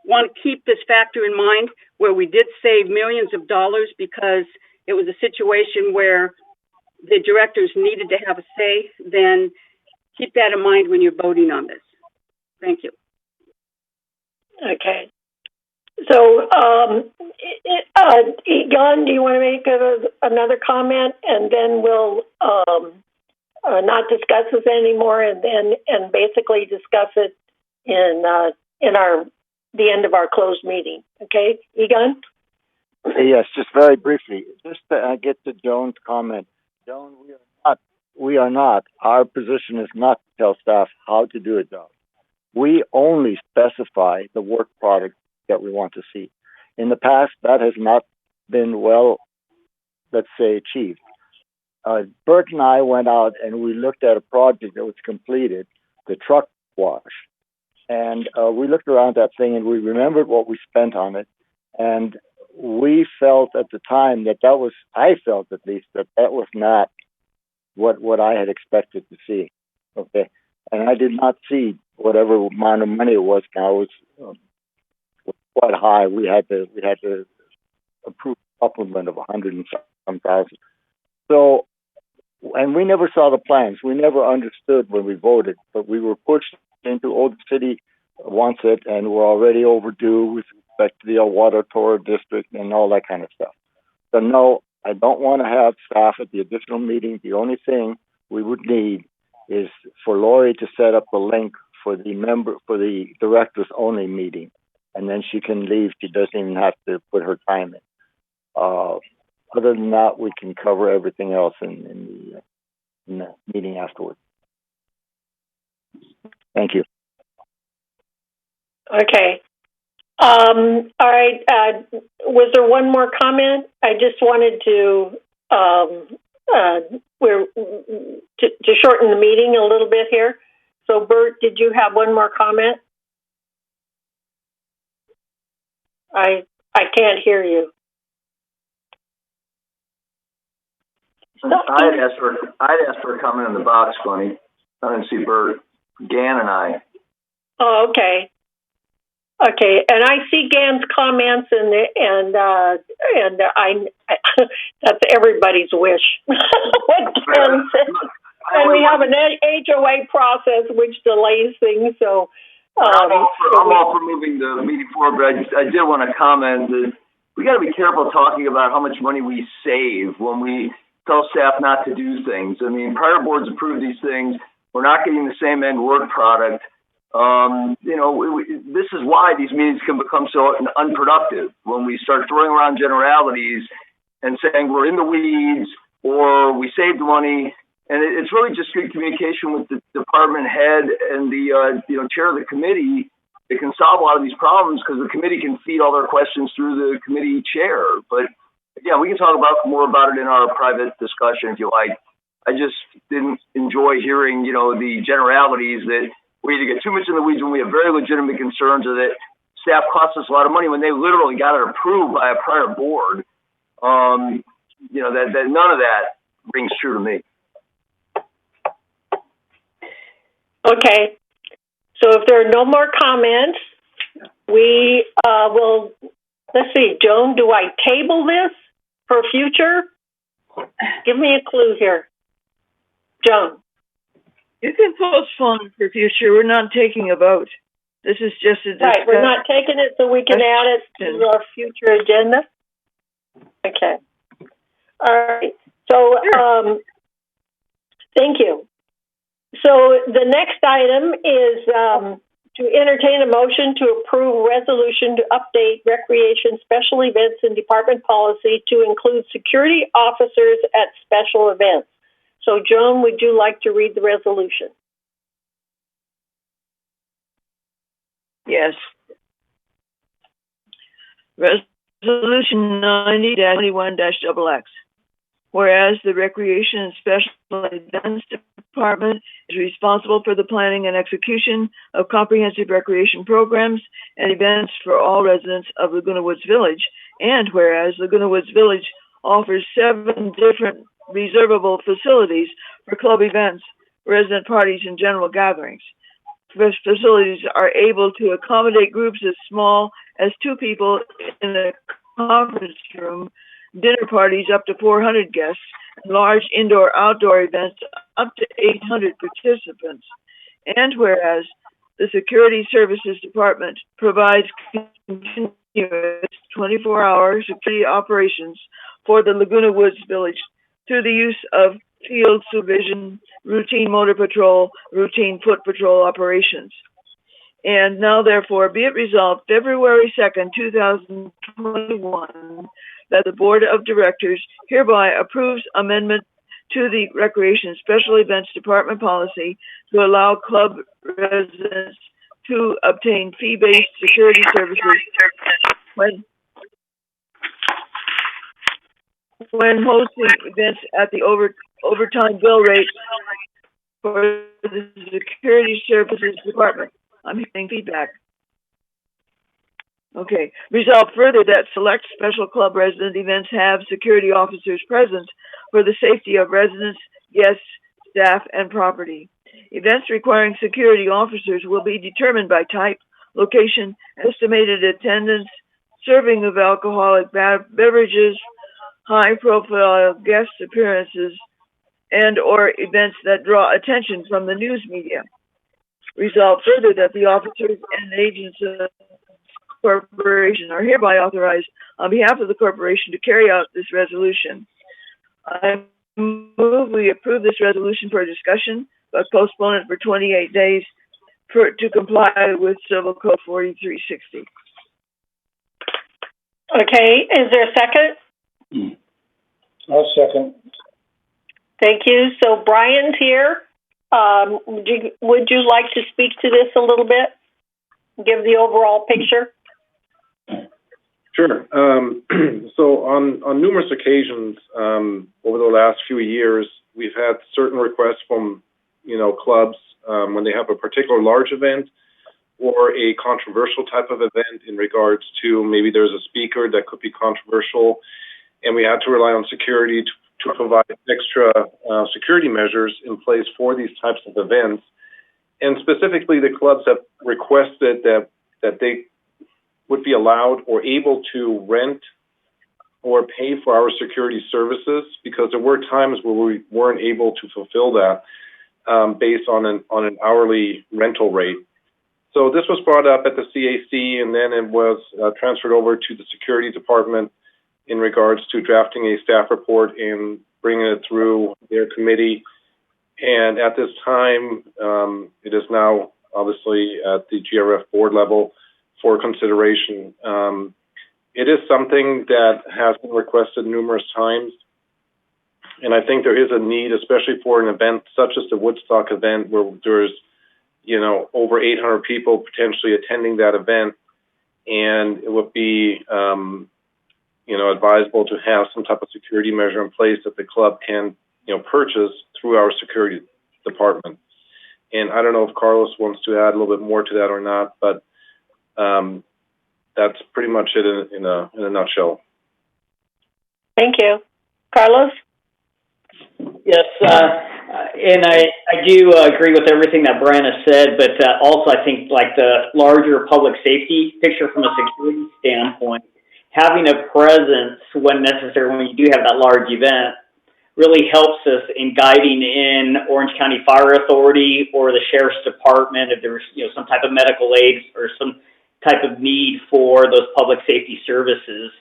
want to keep this factor in mind, where we did save millions of dollars because it was a situation where the directors needed to have a say, then keep that in mind when you're voting on this. Thank you. Okay. So, Egon, do you want to make another comment, and then we'll not discuss this anymore, and basically discuss it in the end of our closed meeting? Okay, Egon? Yes, just very briefly, just to get to Joan's comment. Joan, we are not. Our position is not to tell staff how to do a job. we only specify the work product that we want to see. In the past, that has not been well, let's say, achieved. Bert and I went out and we looked at a project that was completed, the truck wash. And we looked around that thing and we remembered what we spent on it. And we felt at the time that I felt at least, that was not what I had expected to see. Okay. And I did not see whatever amount of money it was. Now it was quite high. We had to approve a supplement of 100 and some thousand. So, and we never saw the plans. We never understood when we voted, but we were pushed into, the city wants it, and we're already overdue with respect to the water tour district and all that kind of stuff. So no, I don't want to have staff at the additional meeting. The only thing we would need is for Lori to set up the link for the directors only meeting, and then she can leave. She doesn't even have to put her time in. Other than that, we can cover everything else in the meeting afterwards. Thank you. Okay. All right. Was there one more comment? I just wanted to to shorten the meeting a little bit here. So, Bert, did you have one more comment? I can't hear you. I'd asked for a comment in the box, Bunny. I didn't see Bert, Gan, and I. Oh, okay. Okay, and I see Gan's comments, and that's everybody's wish. What Gan said. And we have an HOA process which delays things, so. I'm all for moving the meeting forward, but I did want to comment that we got to be careful talking about how much money we save when we tell staff not to do things. I mean, prior boards approve these things. We're not getting the same end work product. This is why these meetings can become so unproductive when we start throwing around generalities and saying we're in the weeds or we saved money. And it's really just good communication with the department head and the chair of the committee that can solve a lot of these problems, because the committee can feed all their questions through the committee chair. But yeah, we can talk more about it in our private discussion if you like. I just didn't enjoy hearing, the generalities that we either get too much in the weeds when we have very legitimate concerns, or that staff costs us a lot of money when they literally got it approved by a prior board. That none of that rings true to me. Okay. So if there are no more comments, we will, let's see, Joan, do I table this for future? Give me a clue here. Joan. You can postpone for future. We're not taking a vote. This is just a discussion. Right, we're not taking it so we can add it to our future agenda? Okay. All right. So, thank you. So the next item is to entertain a motion to approve resolution to update recreation special events and department policy to include security officers at special events. So, Joan, would you like to read the resolution? Yes. Resolution 90-21-XX. Whereas the Recreation and Special Events Department is responsible for the planning and execution of comprehensive recreation programs and events for all residents of Laguna Woods Village, and whereas Laguna Woods Village offers 7 different reservable facilities for club events, resident parties, and general gatherings. These facilities are able to accommodate groups as small as 2 people in a conference room, dinner parties up to 400 guests, and large indoor-outdoor events up to 800 participants. And whereas the Security Services Department provides continuous 24-hour security operations for the Laguna Woods Village through the use of field supervision, routine motor patrol, routine foot patrol operations. And now, therefore, be it resolved, February 2nd, 2021, that the Board of Directors hereby approves amendment to the Recreation Special Events Department policy to allow club residents to obtain fee-based security services when hosting events at the overtime bill rate for the security services department. I'm getting feedback. Okay. Resolve further that select special club resident events have security officers present for the safety of residents, guests, staff, and property. Events requiring security officers will be determined by type, location, estimated attendance, serving of alcoholic beverages, high-profile guest appearances, and or events that draw attention from the news media. Resolve further that the officers and agents of the corporation are hereby authorized on behalf of the corporation to carry out this resolution. I move we approve this resolution for discussion, but postpone it for 28 days to comply with Civil Code 4360. Okay, is there a second? I'll second. Thank you. So Brian's here. Would you like to speak to this a little bit? Give the overall picture? Sure. So on numerous occasions over the last few years, we've had certain requests from, clubs when they have a particular large event or a controversial type of event in regards to maybe there's a speaker that could be controversial, and we had to rely on security to provide extra security measures in place for these types of events. And specifically, the clubs have requested that they would be allowed or able to rent or pay for our security services, because there were times where we weren't able to fulfill that based on an hourly rental rate. So this was brought up at the CAC, and then it was transferred over to the security department in regards to drafting a staff report and bringing it through their committee. And at this time, it is now obviously at the GRF board level for consideration. It is something that has been requested numerous times. And I think there is a need, especially for an event such as the Woodstock event, where there's, over 800 people potentially attending that event. And it would be, advisable to have some type of security measure in place that the club can, purchase through our security department. And I don't know if Carlos wants to add a little bit more to that or not, but that's pretty much it in a nutshell. Thank you. Carlos? Yes, and I do agree with everything that Brian has said, but also I think like the larger public safety picture from a security standpoint, having a presence when necessary, when you do have that large event, really helps us in guiding in Orange County Fire Authority or the Sheriff's Department if there's some type of medical aid or some type of need for those public safety services.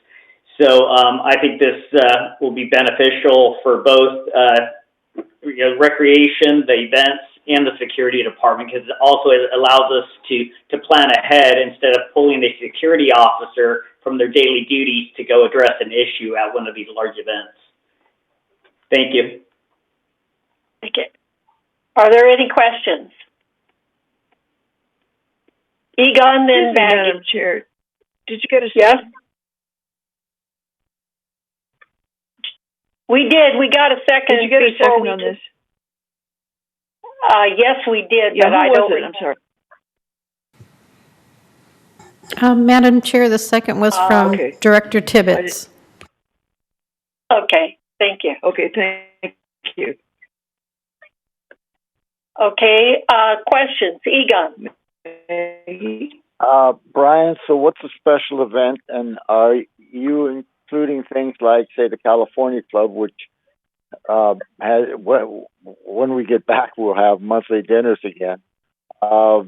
So I think this will be beneficial for both recreation, the events, and the security department, because it also allows us to plan ahead instead of pulling the security officer from their daily duties to go address an issue at one of these large events. Thank you. Okay. Are there any questions? Egon, then Madam Chair, did you get a yes? We did. We got a second. Did you get a second on this? Yes, we did. Yeah, but who I was don't. it? I'm sorry. Madam Chair, the second was from Director Tibbetts. Okay, thank you. Okay, thank you. Okay, questions? Egon. Brian, so what's a special event, and are you including things like, say, the California Club, which has, when we get back, we'll have monthly dinners again. Are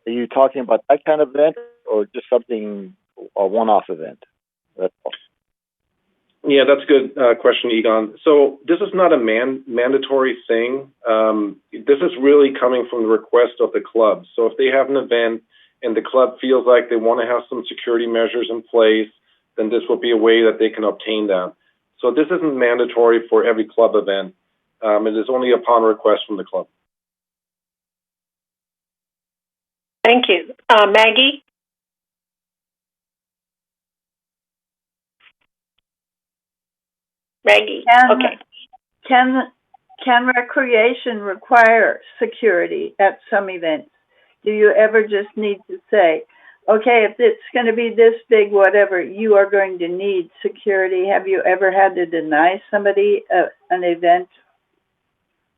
you talking about that kind of event, or just something, a one-off event? That's all. Yeah, that's a good question, Egon. So this is not a mandatory thing. This is really coming from the request of the club. So if they have an event and the club feels like they want to have some security measures in place, then this will be a way that they can obtain that. So this isn't mandatory for every club event. It is only upon request from the club. Thank Thank you. Maggie? Maggie, okay. Can recreation require security at some events? Do you ever just need to say, okay, if it's going to be this big, whatever, you are going to need security? Have you ever had to deny somebody an event?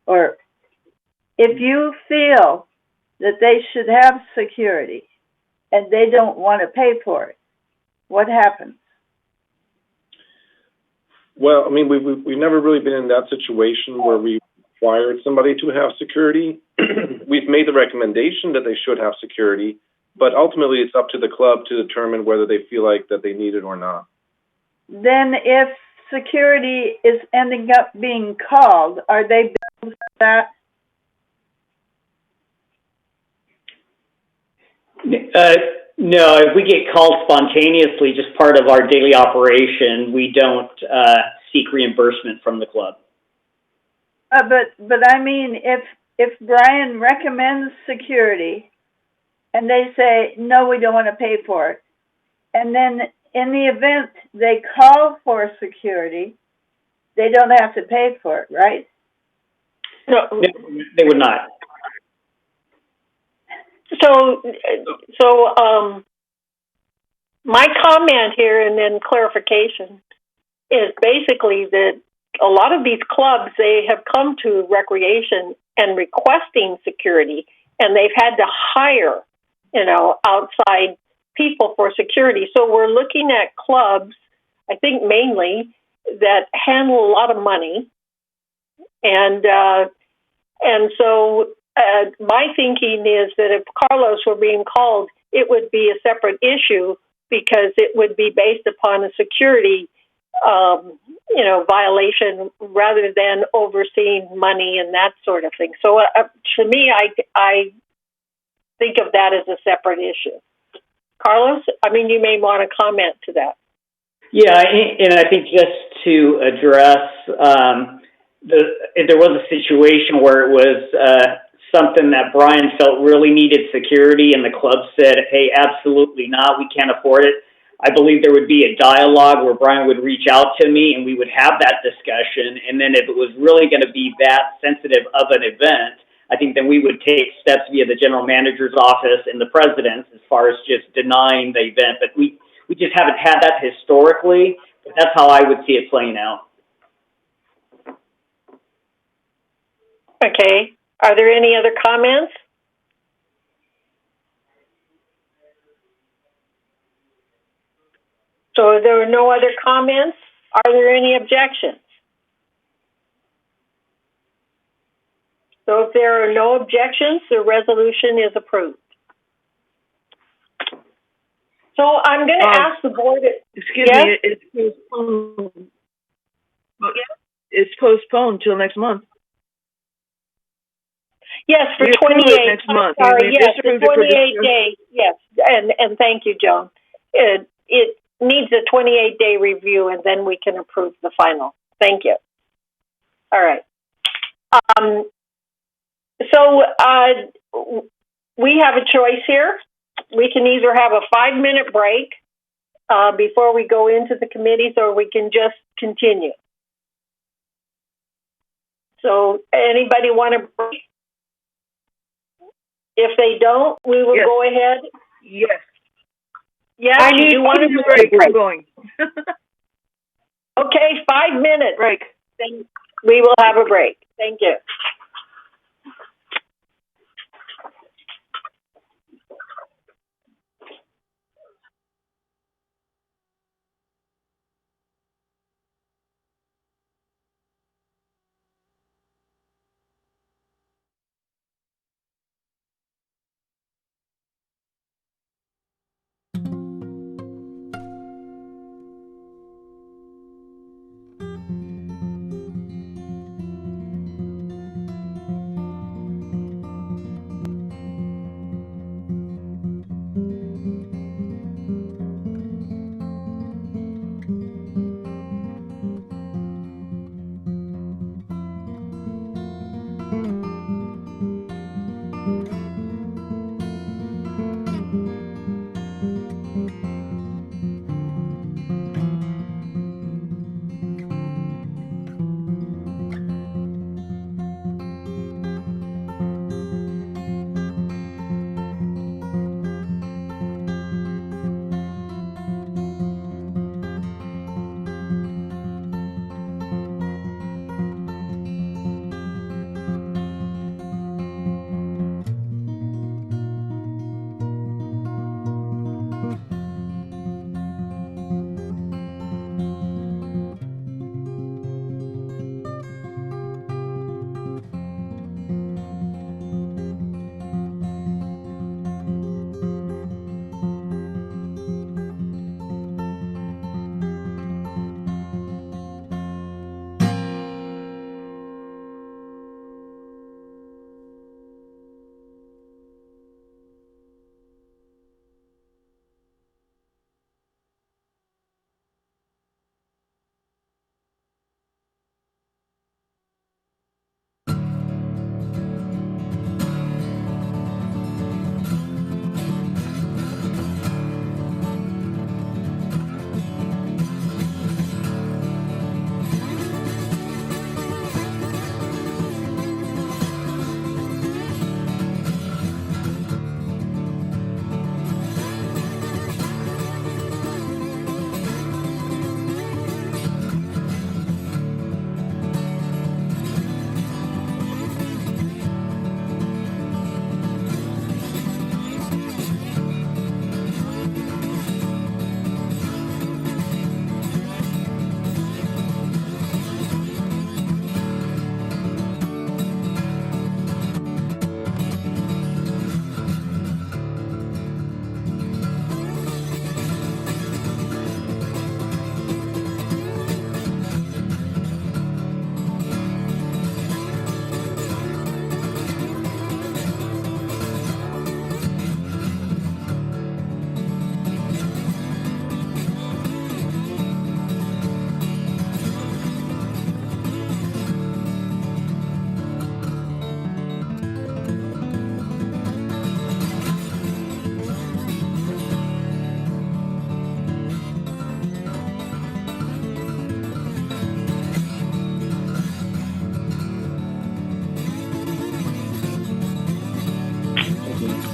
Or if you feel that they should have security and they don't want to pay for it, what happens? Well, I mean, we've never really been in that situation where we required somebody to have security. We've made the recommendation that they should have security, but ultimately it's up to the club to determine whether they feel like that they need it or not. Then if security is ending up being called, are they billed for that? No, if we get called spontaneously, just part of our daily operation, we don't seek reimbursement from the club. But I mean, if Brian recommends security, and they say no, we don't want to pay for it, and then in the event they call for security, they don't have to pay for it, right? No, they would not. So, my comment here and then clarification is basically that a lot of these clubs, they have come to recreation and requesting security, and they've had to hire, outside people for security. So we're looking at clubs, I think mainly, that handle a lot of money. And so my thinking is that if Carlos were being called, it would be a separate issue because it would be based upon a security, violation rather than overseeing money and that sort of thing. So to me, I think of that as a separate issue. Carlos, you may want to comment to that. Yeah, and I think just to address if there was a situation where it was something that Brian felt really needed security and the club said, hey, absolutely not, we can't afford it, I believe there would be a dialogue where Brian would reach out to me and we would have that discussion. And then if it was really going to be that sensitive of an event, I think then we would take steps via the general manager's office and the president's as far as just denying the event. But we just haven't had that historically, but that's how I would see it playing out. Okay. Are there any other comments? So there are no other comments. Are there any objections? So if there are no objections, the resolution is approved. So I'm going to ask the board. Excuse me, it's postponed. It's postponed till next month. Yes, for 28 next month. Sorry, yes, the 28 days. Yes, and thank you, Joan. It needs a 28-day review, and then we can approve the final. Thank you. All right. So we have a choice here. We can either have a 5-minute break before we go into the committees, or we can just continue. So anybody want to break? If they don't, we will go ahead. Yes. Yes, I need to want a break. I'm going. Okay, 5 minutes. Break. Then we will have a break. Thank you.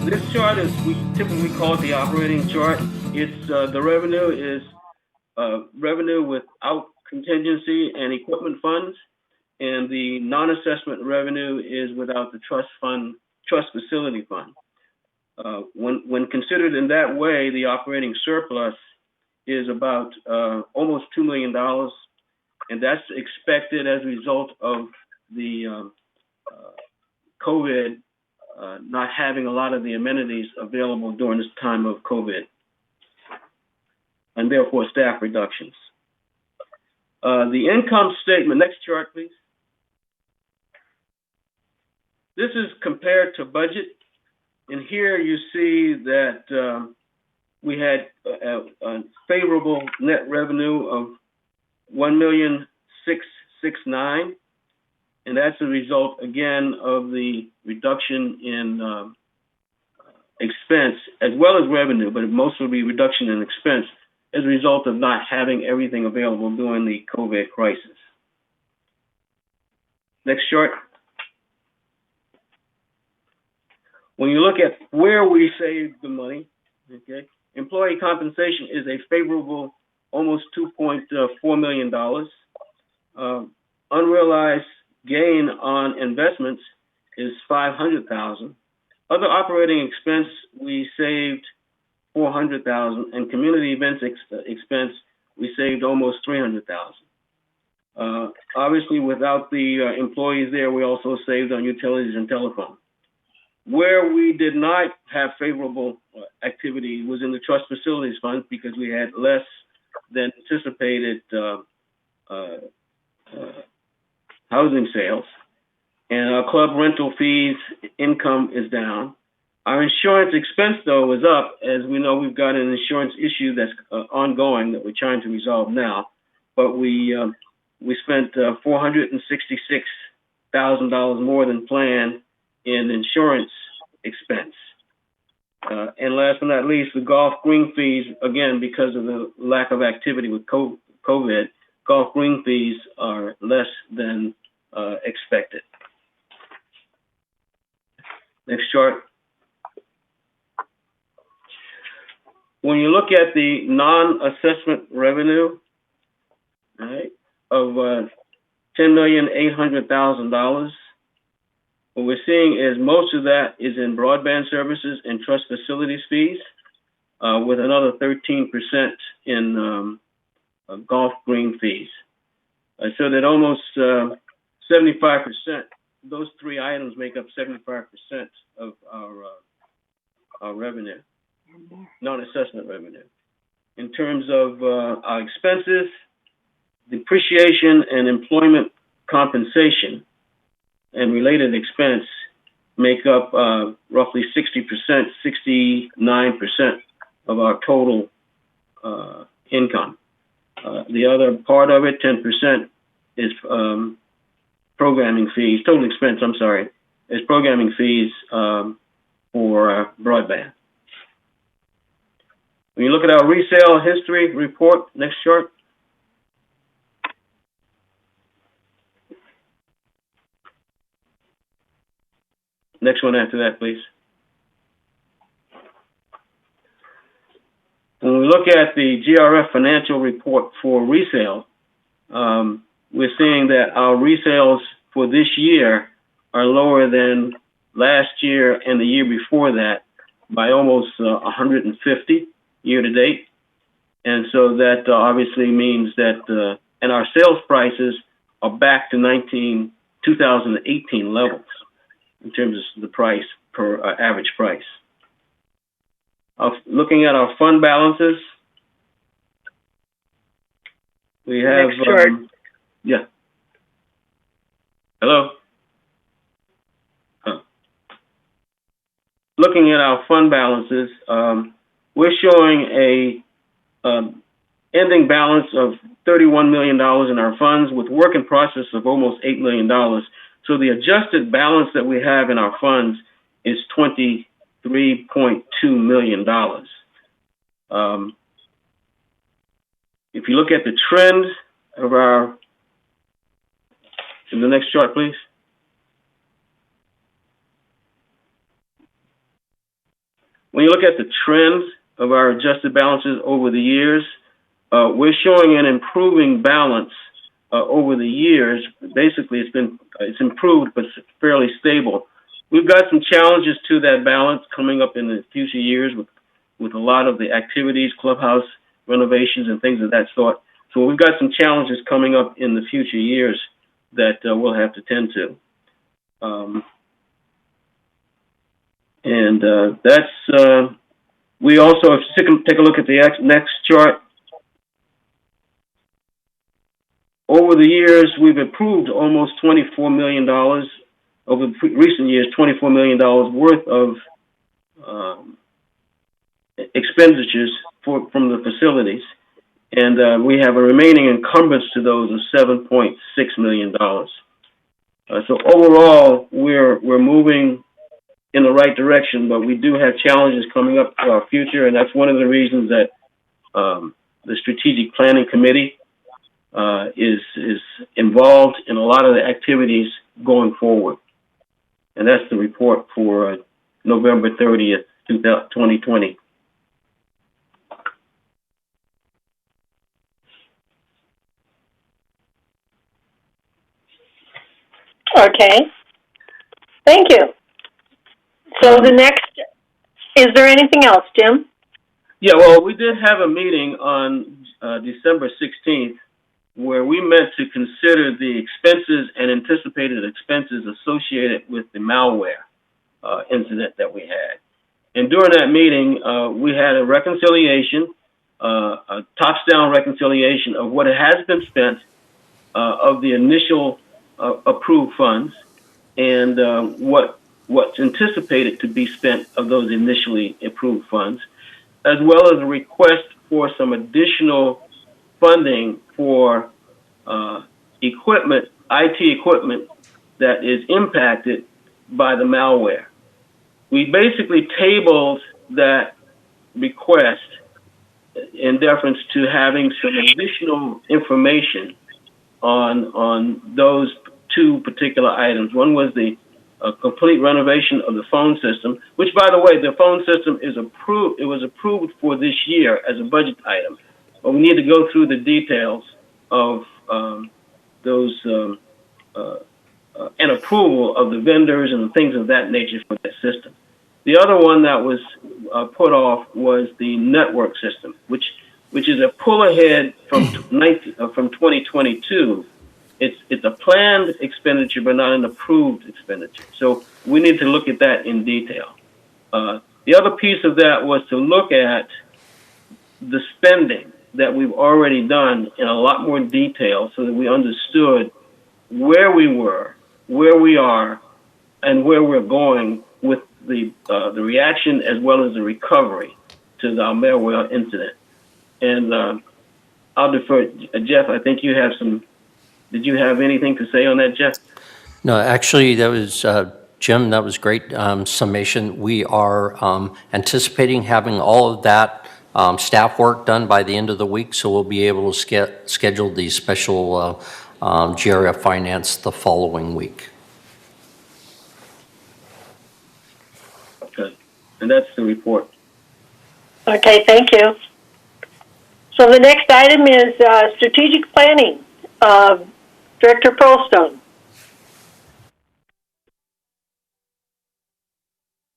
This chart is, we typically call it the operating chart. It's the revenue is revenue without contingency and equipment funds, and the non-assessment revenue is without the trust facility fund. When considered in that way, the operating surplus is about almost $2 million, and that's expected as a result of the COVID not having a lot of the amenities available during this time of COVID, and therefore staff reductions. The income statement, next chart, please. This is compared to budget, and here you see that we had a favorable net revenue of $1,669,000, and that's a result, again, of the reduction in expense as well as revenue, but mostly reduction in expense as a result of not having everything available during the COVID crisis. Next chart. When you look at where we saved the money, okay, employee compensation is a favorable almost $2.4 million. Unrealized gain on investments is $500,000. Other operating expense, we saved $400,000, and community events expense, we saved almost $300,000. Obviously, without the employees there, we also saved on utilities and telephone. Where we did not have favorable activity was in the trust facilities fund, because we had less than anticipated housing sales, and our club rental fees income is down. Our insurance expense, though, is up. As we know, we've got an insurance issue that's ongoing that we're trying to resolve now. But we spent $466,000 more than planned in insurance expense. And last but not least, the golf green fees, again, because of the lack of activity with COVID, golf green fees are less than expected. Next chart. When you look at the non-assessment revenue, all right, of $10,800,000, what we're seeing is most of that is in broadband services and trust facilities fees, with another 13% in golf green fees. So that almost 75%, those three items make up 75% of our revenue, non-assessment revenue. In terms of our expenses, depreciation and employment compensation and related expense make up roughly 60%, 69% of our total income. The other part of it, 10%, is programming fees, total expense, I'm sorry, is programming fees for broadband. When you look at our resale history report, next chart. Next one after that, please. When we look at the GRF financial report for resale, we're seeing that our resales for this year are lower than last year and the year before that by almost 150 year to date. And so that obviously means that, and our sales prices are back to 2018 levels in terms of the price per average price. Looking at our fund balances, we have, Next chart. Yeah. Hello? Looking at our fund balances, we're showing a ending balance of $31 million in our funds with work in process of almost $8 million. So the adjusted balance that we have in our funds is $23.2 million. If you look at the trend of our, in the next chart, please. you look at the trends of our adjusted balances over the years, we're showing an improving balance over the years. Basically, it's improved, but fairly stable. We've got some challenges to that balance coming up in the future years with a lot of the activities, clubhouse renovations, and things of that sort. So we've got some challenges coming up in the future years that we'll have to tend to. We also, if you take a look at the next chart. Over the years, we've approved almost $24 million, over recent years, $24 million worth of expenditures from the facilities. And we have a remaining encumbrance to those of $7.6 million. So overall, we're moving in the right direction, but we do have challenges coming up to our future, and that's one of the reasons that the Strategic Planning Committee is involved in a lot of the activities going forward. And that's the report for November 30th, 2020. Okay. Thank you. So the next, is there anything else, Jim? Yeah, well, we did have a meeting on December 16th where we meant to consider the expenses and anticipated expenses associated with the malware incident that we had. And during that meeting, we had a reconciliation, a tops-down reconciliation of what has been spent of the initial approved funds and what's anticipated to be spent of those initially approved funds, as well as a request for some additional funding for equipment, IT equipment that is impacted by the malware. We basically tabled that request in deference to having some additional information on those two particular items. One was the complete renovation of the phone system, which, by the way, the phone system is approved. It was approved for this year as a budget item, but we need to go through the details of those and approval of the vendors and things of that nature for that system. The other one that was put off was the network system, which is a pull ahead from 2022. It's a planned expenditure, but not an approved expenditure. So we need to look at that in detail. The other piece of that was to look at the spending that we've already done in a lot more detail so that we understood where we were, where we are, and where we're going with the reaction as well as the recovery to the malware incident. And I'll defer, Jeff, I think you have some. Did you have anything to say on that, Jeff? No, actually, that was, Jim, that was great summation. We are anticipating having all of that staff work done by the end of the week, so we'll be able to schedule the special GRF finance the following week. Okay, and that's the report. Okay, thank you. So the next item is strategic planning. Director Pearlstone.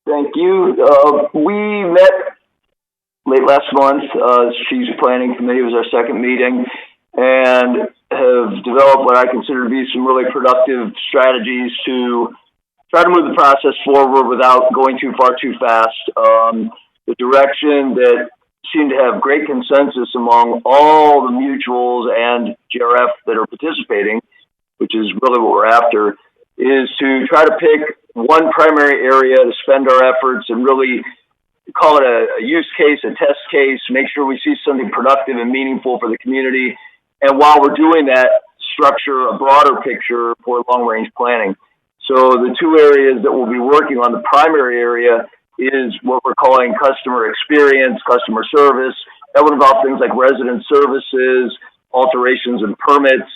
Thank you. We met late last month. The Strategic Planning Committee was our second meeting, and have developed what I consider to be some really productive strategies to try to move the process forward without going too far too fast. The direction that seemed to have great consensus among all the mutuals and GRF that are participating, which is really what we're after, is to try to pick one primary area to spend our efforts and really call it a use case, a test case, make sure we see something productive and meaningful for the community. And while we're doing that, structure a broader picture for long-range planning. So the two areas that we'll be working on, the primary area is what we're calling customer experience, customer service. That would involve things like resident services, alterations and permits,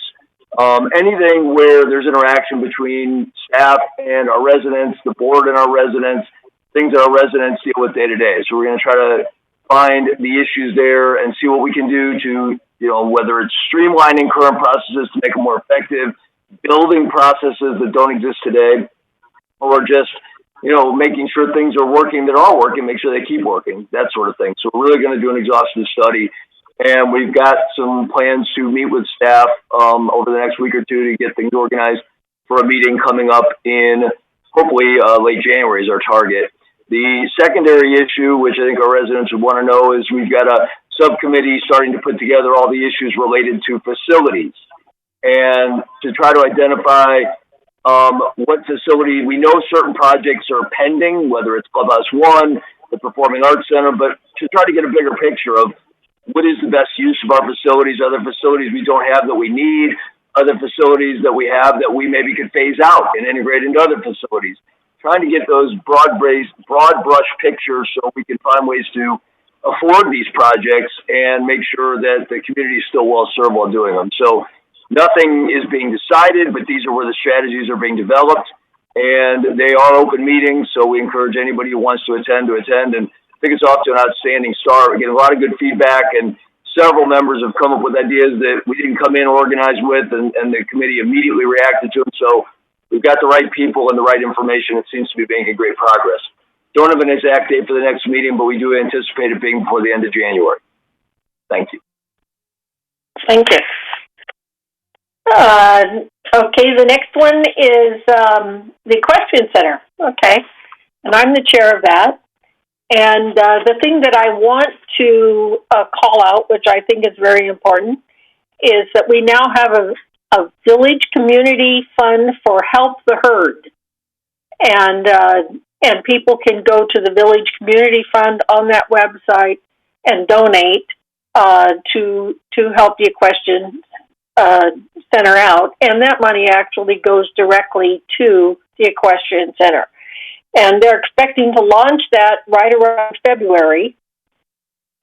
anything where there's interaction between staff and our residents, the board and our residents, things that our residents deal with day to day. So we're going to try to find the issues there and see what we can do to, whether it's streamlining current processes to make them more effective, building processes that don't exist today, or just, making sure things are working that are working, make sure they keep working, that sort of thing. So we're really going to do an exhaustive study. And we've got some plans to meet with staff over the next week or two to get things organized for a meeting coming up in hopefully late January is our target. The secondary issue, which I think our residents would want to know, is we've got a subcommittee starting to put together all the issues related to facilities and to try to identify what facility. We know certain projects are pending, whether it's Clubhouse One, the Performing Arts Center, but to try to get a bigger picture of what is the best use of our facilities, other facilities we don't have that we need, other facilities that we have that we maybe could phase out and integrate into other facilities. Trying to get those broad brush pictures so we can find ways to afford these projects and make sure that the community is still well served while doing them. So nothing is being decided, but these are where the strategies are being developed, and they are open meetings, so we encourage anybody who wants to attend, and I think it's off to an outstanding start. We're getting a lot of good feedback, and several members have come up with ideas that we didn't come in organized with, and the committee immediately reacted to them. So we've got the right people and the right information. It seems to be making great progress. Don't have an exact date for the next meeting, but we do anticipate it being before the end of January. Thank you. Thank you. Okay, the next one is the Equestrian Center. Okay, and I'm the chair of that. And the thing that I want to call out, which I think is very important, is that we now have a village community fund for Help the Herd. And people can go to the village community fund on that website and donate to help the Equestrian Center out. And that money actually goes directly to the Equestrian Center. And they're expecting to launch that right around February.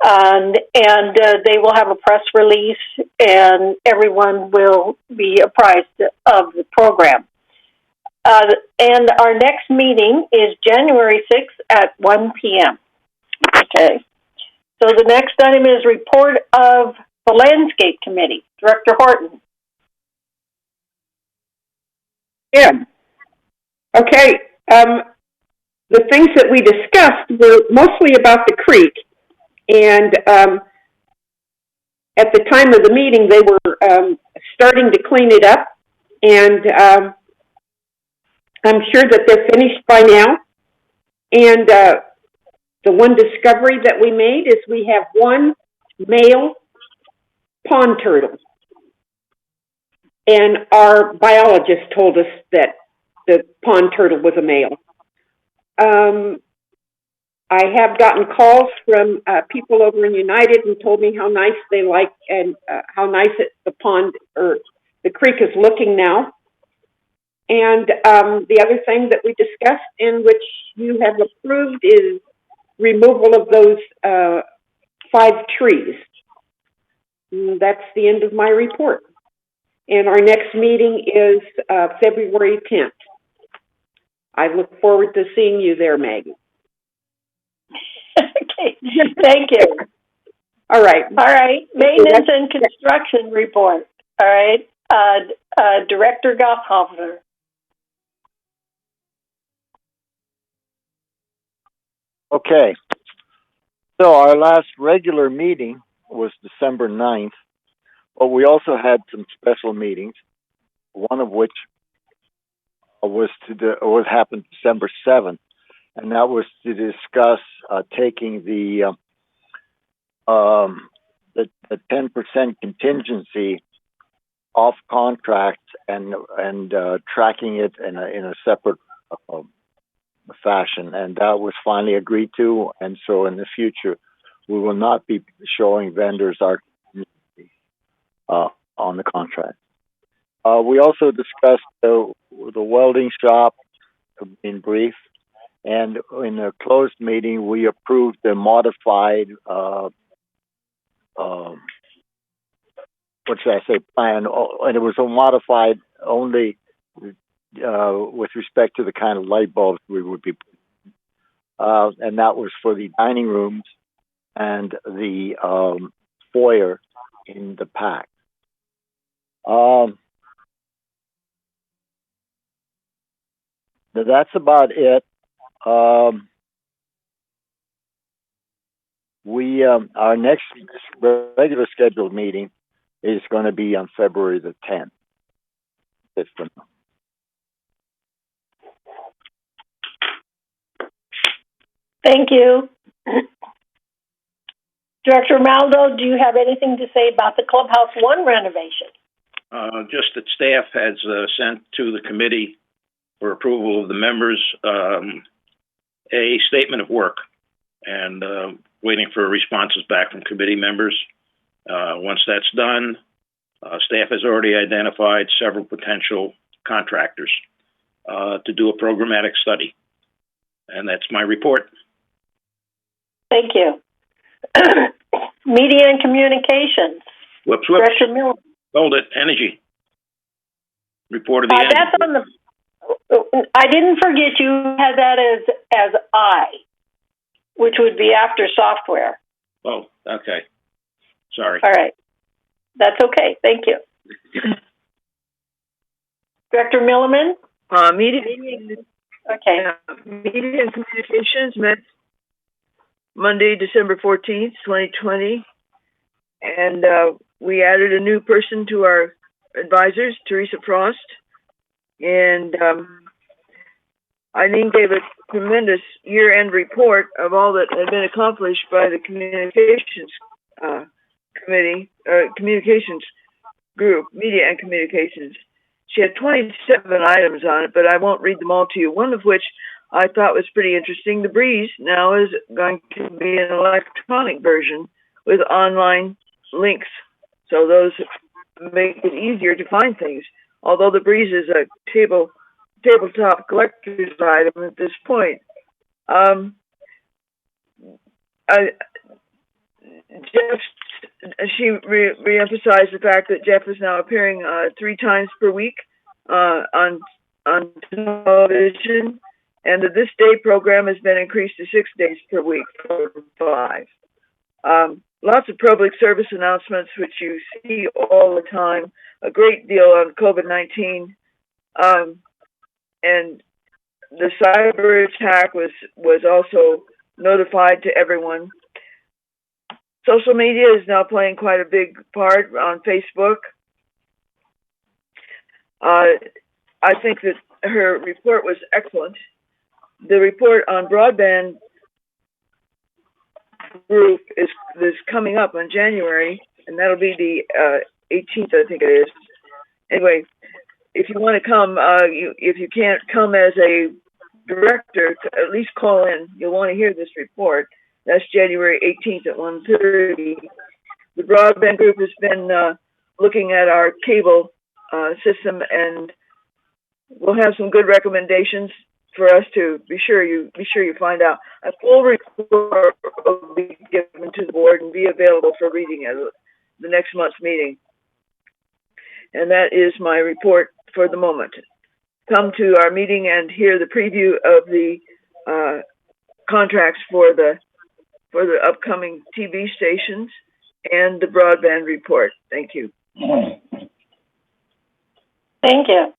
And they will have a press release, and everyone will be apprised of the program. And our next meeting is January 6th at 1 p.m. Okay. So the next item is report of the Landscape Committee. Director Horton. Yeah. Okay. The things that we discussed were mostly about the creek, and at the time of the meeting, they were starting to clean it up, and I'm sure that they're finished by now. And the one discovery that we made is we have one male pond turtle, and our biologist told us that the pond turtle was a male. I have gotten calls from people over in United who told me how nice they like and how nice the pond or the creek is looking now. And the other thing that we discussed, in which you have approved, is removal of those 5 trees. And that's the end of my report. And our next meeting is February 10th. I look forward to seeing you there, Maggie. Okay, thank you. All right. All right, maintenance and construction report. All right, Director Goffhofer. Okay. So our last regular meeting was December 9th, but we also had some special meetings, one of which happened December 7th, and that was to discuss taking the 10% contingency off contract and tracking it in a separate fashion, and that was finally agreed to. And so in the future, we will not be showing vendors our contingency on the contract. We also discussed the welding shop in brief, and in a closed meeting, we approved the modified, plan, and it was a modified only with respect to the kind of light bulbs we would be. and that was for the dining rooms and the foyer in the PAC. That's about it. Our next regular scheduled meeting is going to be on February the 10th. Thank you. Director Maldo, do you have anything to say about the Clubhouse 1 renovation? Just that staff has sent to the committee for approval of the members a statement of work, and waiting for responses back from committee members. Once that's done, staff has already identified several potential contractors to do a programmatic study. And that's my report. Thank you. Media and communications. Whoops. Director Miller. Hold it. Energy. Report of the energy. That's on the. I didn't forget you had that as I, which would be after software. Oh, okay. Sorry. All right. That's okay. Thank you. Director Milliman? Media and communications met Monday, December 14th, 2020. And we added a new person to our advisors, Teresa Frost. And Eileen gave a tremendous year-end report of all that had been accomplished by the communications communications group, media and communications. She had 27 items on it, but I won't read them all to you. One of which I thought was pretty interesting. The Breeze now is going to be an electronic version with online links. So those make it easier to find things. Although the Breeze is a tabletop collector's item at this point. She re-emphasized the fact that Jeff is now appearing 3 times per week on television, and that this day program has been increased to 6 days per week from 5. Lots of public service announcements, which you see all the time. A great deal on COVID-19, and the cyber attack was also notified to everyone. Social media is now playing quite a big part on Facebook. I think that her report was excellent. The report on broadband group is coming up on January, and that'll be the 18th, I think it is. Anyway, if you want to come, if you can't come as a director, at least call in. You'll want to hear this report. That's January 18th at 1:30. The broadband group has been looking at our cable system, and we'll have some good recommendations for us to be sure you find out. A full report will be given to the board and be available for reading at the next month's meeting. And that is my report for the moment. Come to our meeting and hear the preview of the contracts for the upcoming TV stations and the broadband report. Thank you. Thank you.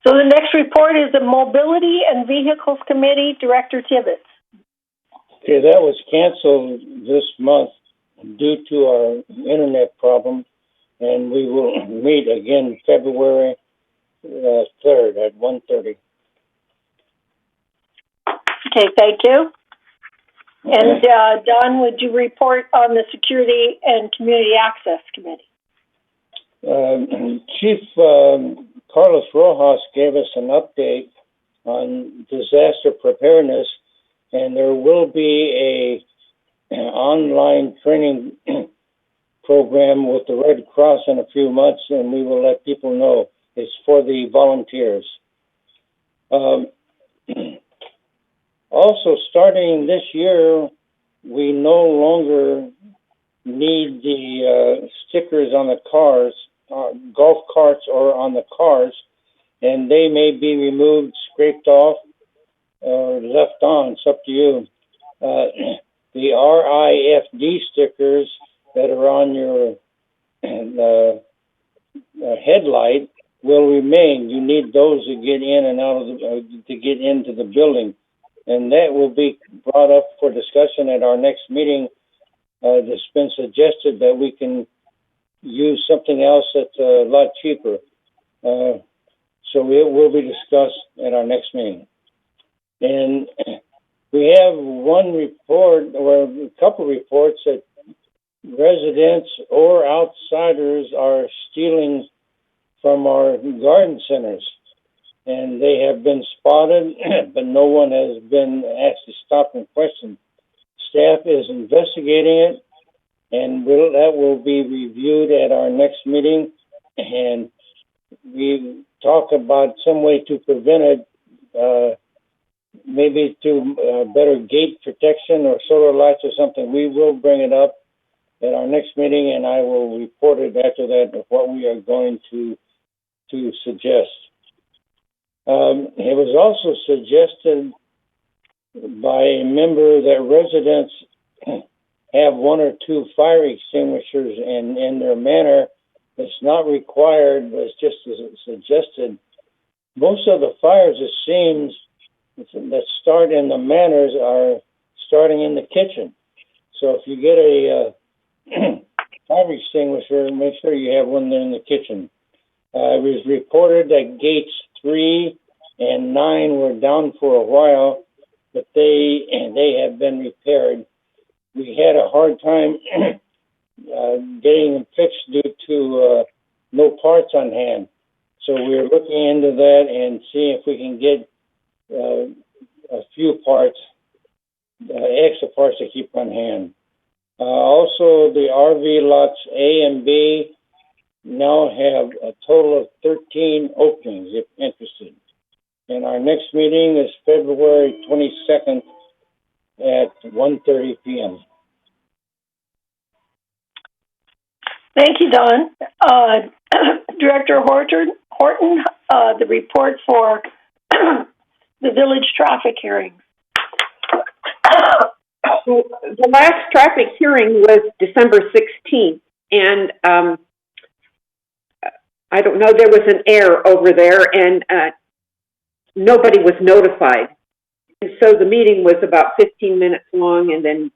So the next report is the Mobility and Vehicles Committee, Director Tibbetts. Okay, that was canceled this month due to our internet problem, and we will meet again February 3rd at 1:30. Okay, thank you. And Don, would you report on the Security and Community Access Committee? Chief Carlos Rojas gave us an update on disaster preparedness, and there will be an online training program with the Red Cross in a few months, and we will let people know. It's for the volunteers. Also, starting this year, we no longer need the stickers on the cars, golf carts or on the cars, and they may be removed, scraped off, or left on. It's up to you. The RIFD stickers that are on your headlight will remain. You need those to get in and out of to get into the building, and that will be brought up for discussion at our next meeting. It's been suggested that we can use something else that's a lot cheaper. So it will be discussed at our next meeting. And we have one report, or a couple reports, that residents or outsiders are stealing from our garden centers. And they have been spotted, but no one has been actually stopped and questioned. Staff is investigating it, and that will be reviewed at our next meeting. And we talk about some way to prevent it, maybe through better gate protection or solar lights or something. We will bring it up at our next meeting, and I will report it after that of what we are going to suggest. It was also suggested by a member that residents have one or two fire extinguishers in their manor. It's not required, but it's just suggested. Most of the fires, it seems, that start in the manors are starting in the kitchen. So if you get a fire extinguisher, make sure you have one there in the kitchen. It was reported that gates 3 and 9 were down for a while, but they have been repaired. We had a hard time getting them fixed due to no parts on hand. So we're looking into that and seeing if we can get a few parts, extra parts to keep on hand. Also, the RV lots A and B now have a total of 13 openings, if interested. And our next meeting is February 22nd at 1:30 p.m. Thank you, Don. Director Horton, the report for the village traffic hearings. The last traffic hearing was December 16th, and I don't know, there was an error over there, and nobody was notified. And so the meeting was about 15 minutes long, and then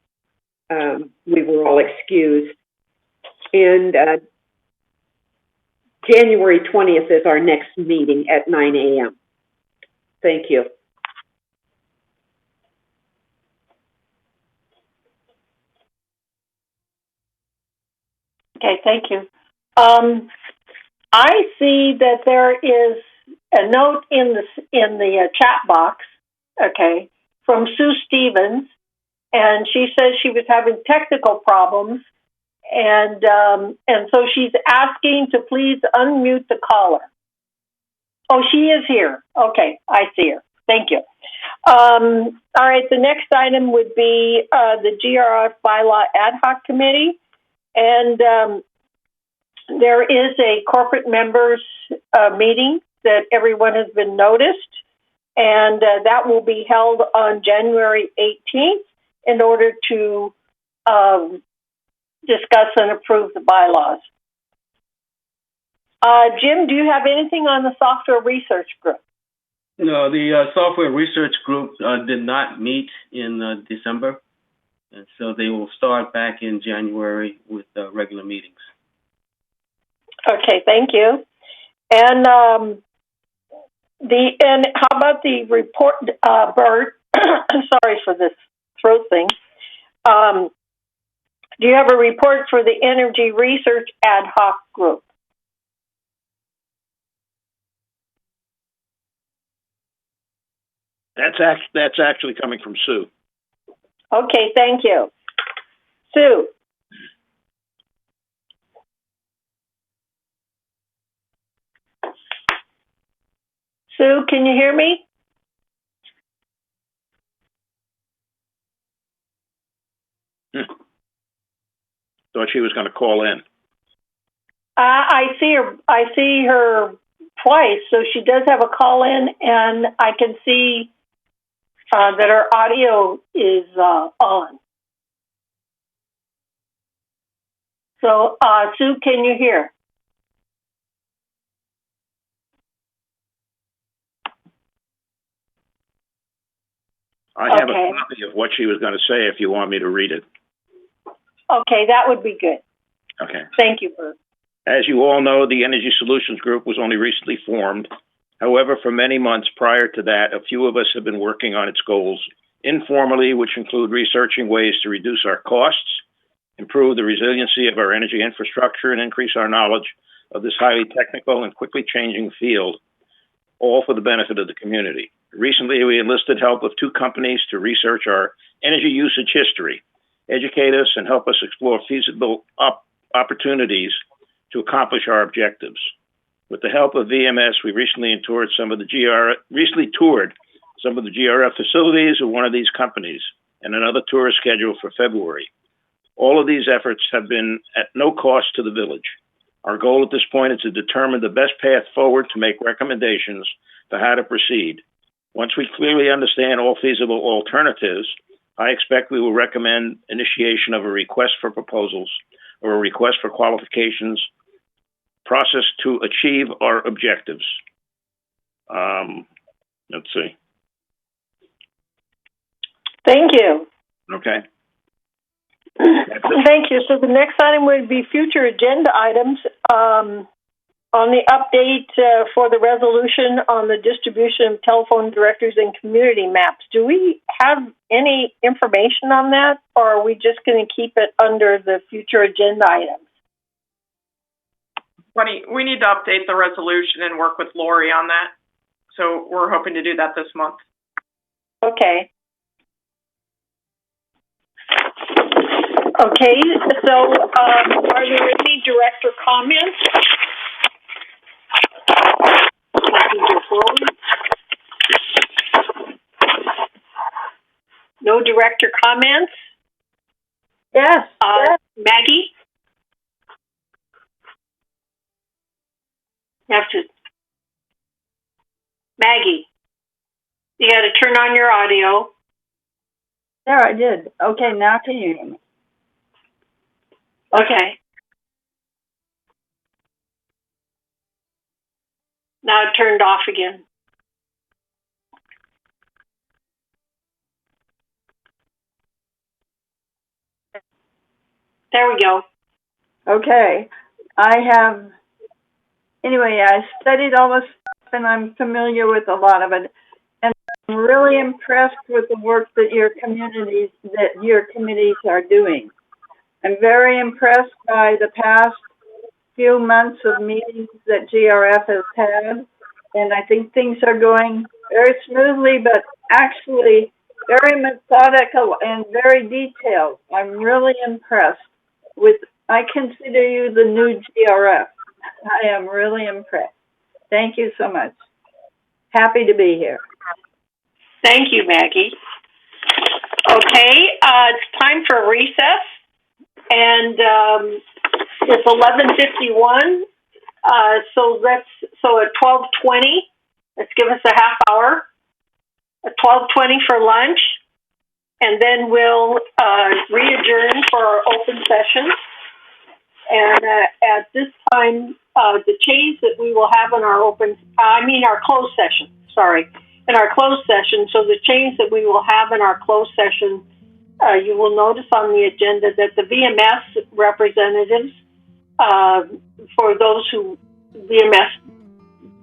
we were all excused. And January 20th is our next meeting at 9 a.m. Thank you. Okay, thank you. I see that there is a note in the chat box, okay, from Sue Stevens, and she says she was having technical problems, and so she's asking to please unmute the caller. Oh, she is here. Okay, I see her. Thank you. All right, the next item would be the GRF Bylaw Ad Hoc Committee, and there is a corporate members meeting that everyone has been noticed, and that will be held on January 18th in order to discuss and approve the bylaws. Jim, do you have anything on the software research group? No, the software research group did not meet in December, and so they will start back in January with regular meetings. Okay, thank you. And how about the report, Bert? Sorry for this throat thing. Do you have a report for the Energy Research Ad Hoc Group? That's actually coming from Sue. Okay, thank you. Sue. Sue, can you hear me? Thought she was going to call in. I see her twice, so she does have a call in, and I can see that our audio is on. So, Sue, can you hear? I have a copy of what she was going to say if you want me to read it. Okay, that would be good. Okay. Thank you, Bert. As you all know, the Energy Solutions Group was only recently formed. However, for many months prior to that, a few of us have been working on its goals informally, which include researching ways to reduce our costs, improve the resiliency of our energy infrastructure, and increase our knowledge of this highly technical and quickly changing field, all for the benefit of the community. Recently, we enlisted help of 2 companies to research our energy usage history, educate us, and help us explore feasible opportunities to accomplish our objectives. With the help of VMS, we recently toured some of the GRF facilities of one of these companies, and another tour is scheduled for February. All of these efforts have been at no cost to the village. Our goal at this point is to determine the best path forward to make recommendations for how to proceed. Once we clearly understand all feasible alternatives, I expect we will recommend initiation of a request for proposals or a request for qualifications process to achieve our objectives. Let's see. Thank you. Okay. Thank you. So the next item would be future agenda items. On the update for the resolution on the distribution of telephone directories and community maps, do we have any information on that, or are we just going to keep it under the future agenda items? Bunny, we need to update the resolution and work with Lori on that. So we're hoping to do that this month. Okay. Okay, so are there any director comments? No director comments? Yes. Maggie? You have to. Maggie, you got to turn on your audio. There, I did. Okay, now can you hear me? Okay. Now it turned off again. There we go. Okay. Anyway, I studied all this stuff and I'm familiar with a lot of it. And I'm really impressed with the work that your committees are doing. I'm very impressed by the past few months of meetings that GRF has had. And I think things are going very smoothly, but actually very methodical and very detailed. I'm really impressed I consider you the new GRF. I am really impressed. Thank you so much. Happy to be here. Thank you, Maggie. Okay, it's time for recess, and it's 11:51. So at 12:20, let's give us a half hour. At 12:20 for lunch, and then we'll re-adjourn for our open session. And at this time, the change that we will have in our our closed session, in our closed session. So the change that we will have in our closed session, you will notice on the agenda that the VMS representatives, for those who VMS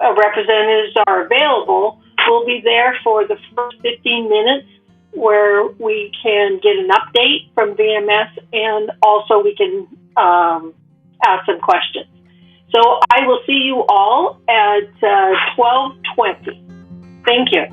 representatives are available, will be there for the first 15 minutes where we can get an update from VMS and also we can ask some questions. So I will see you all at 12:20. Thank you.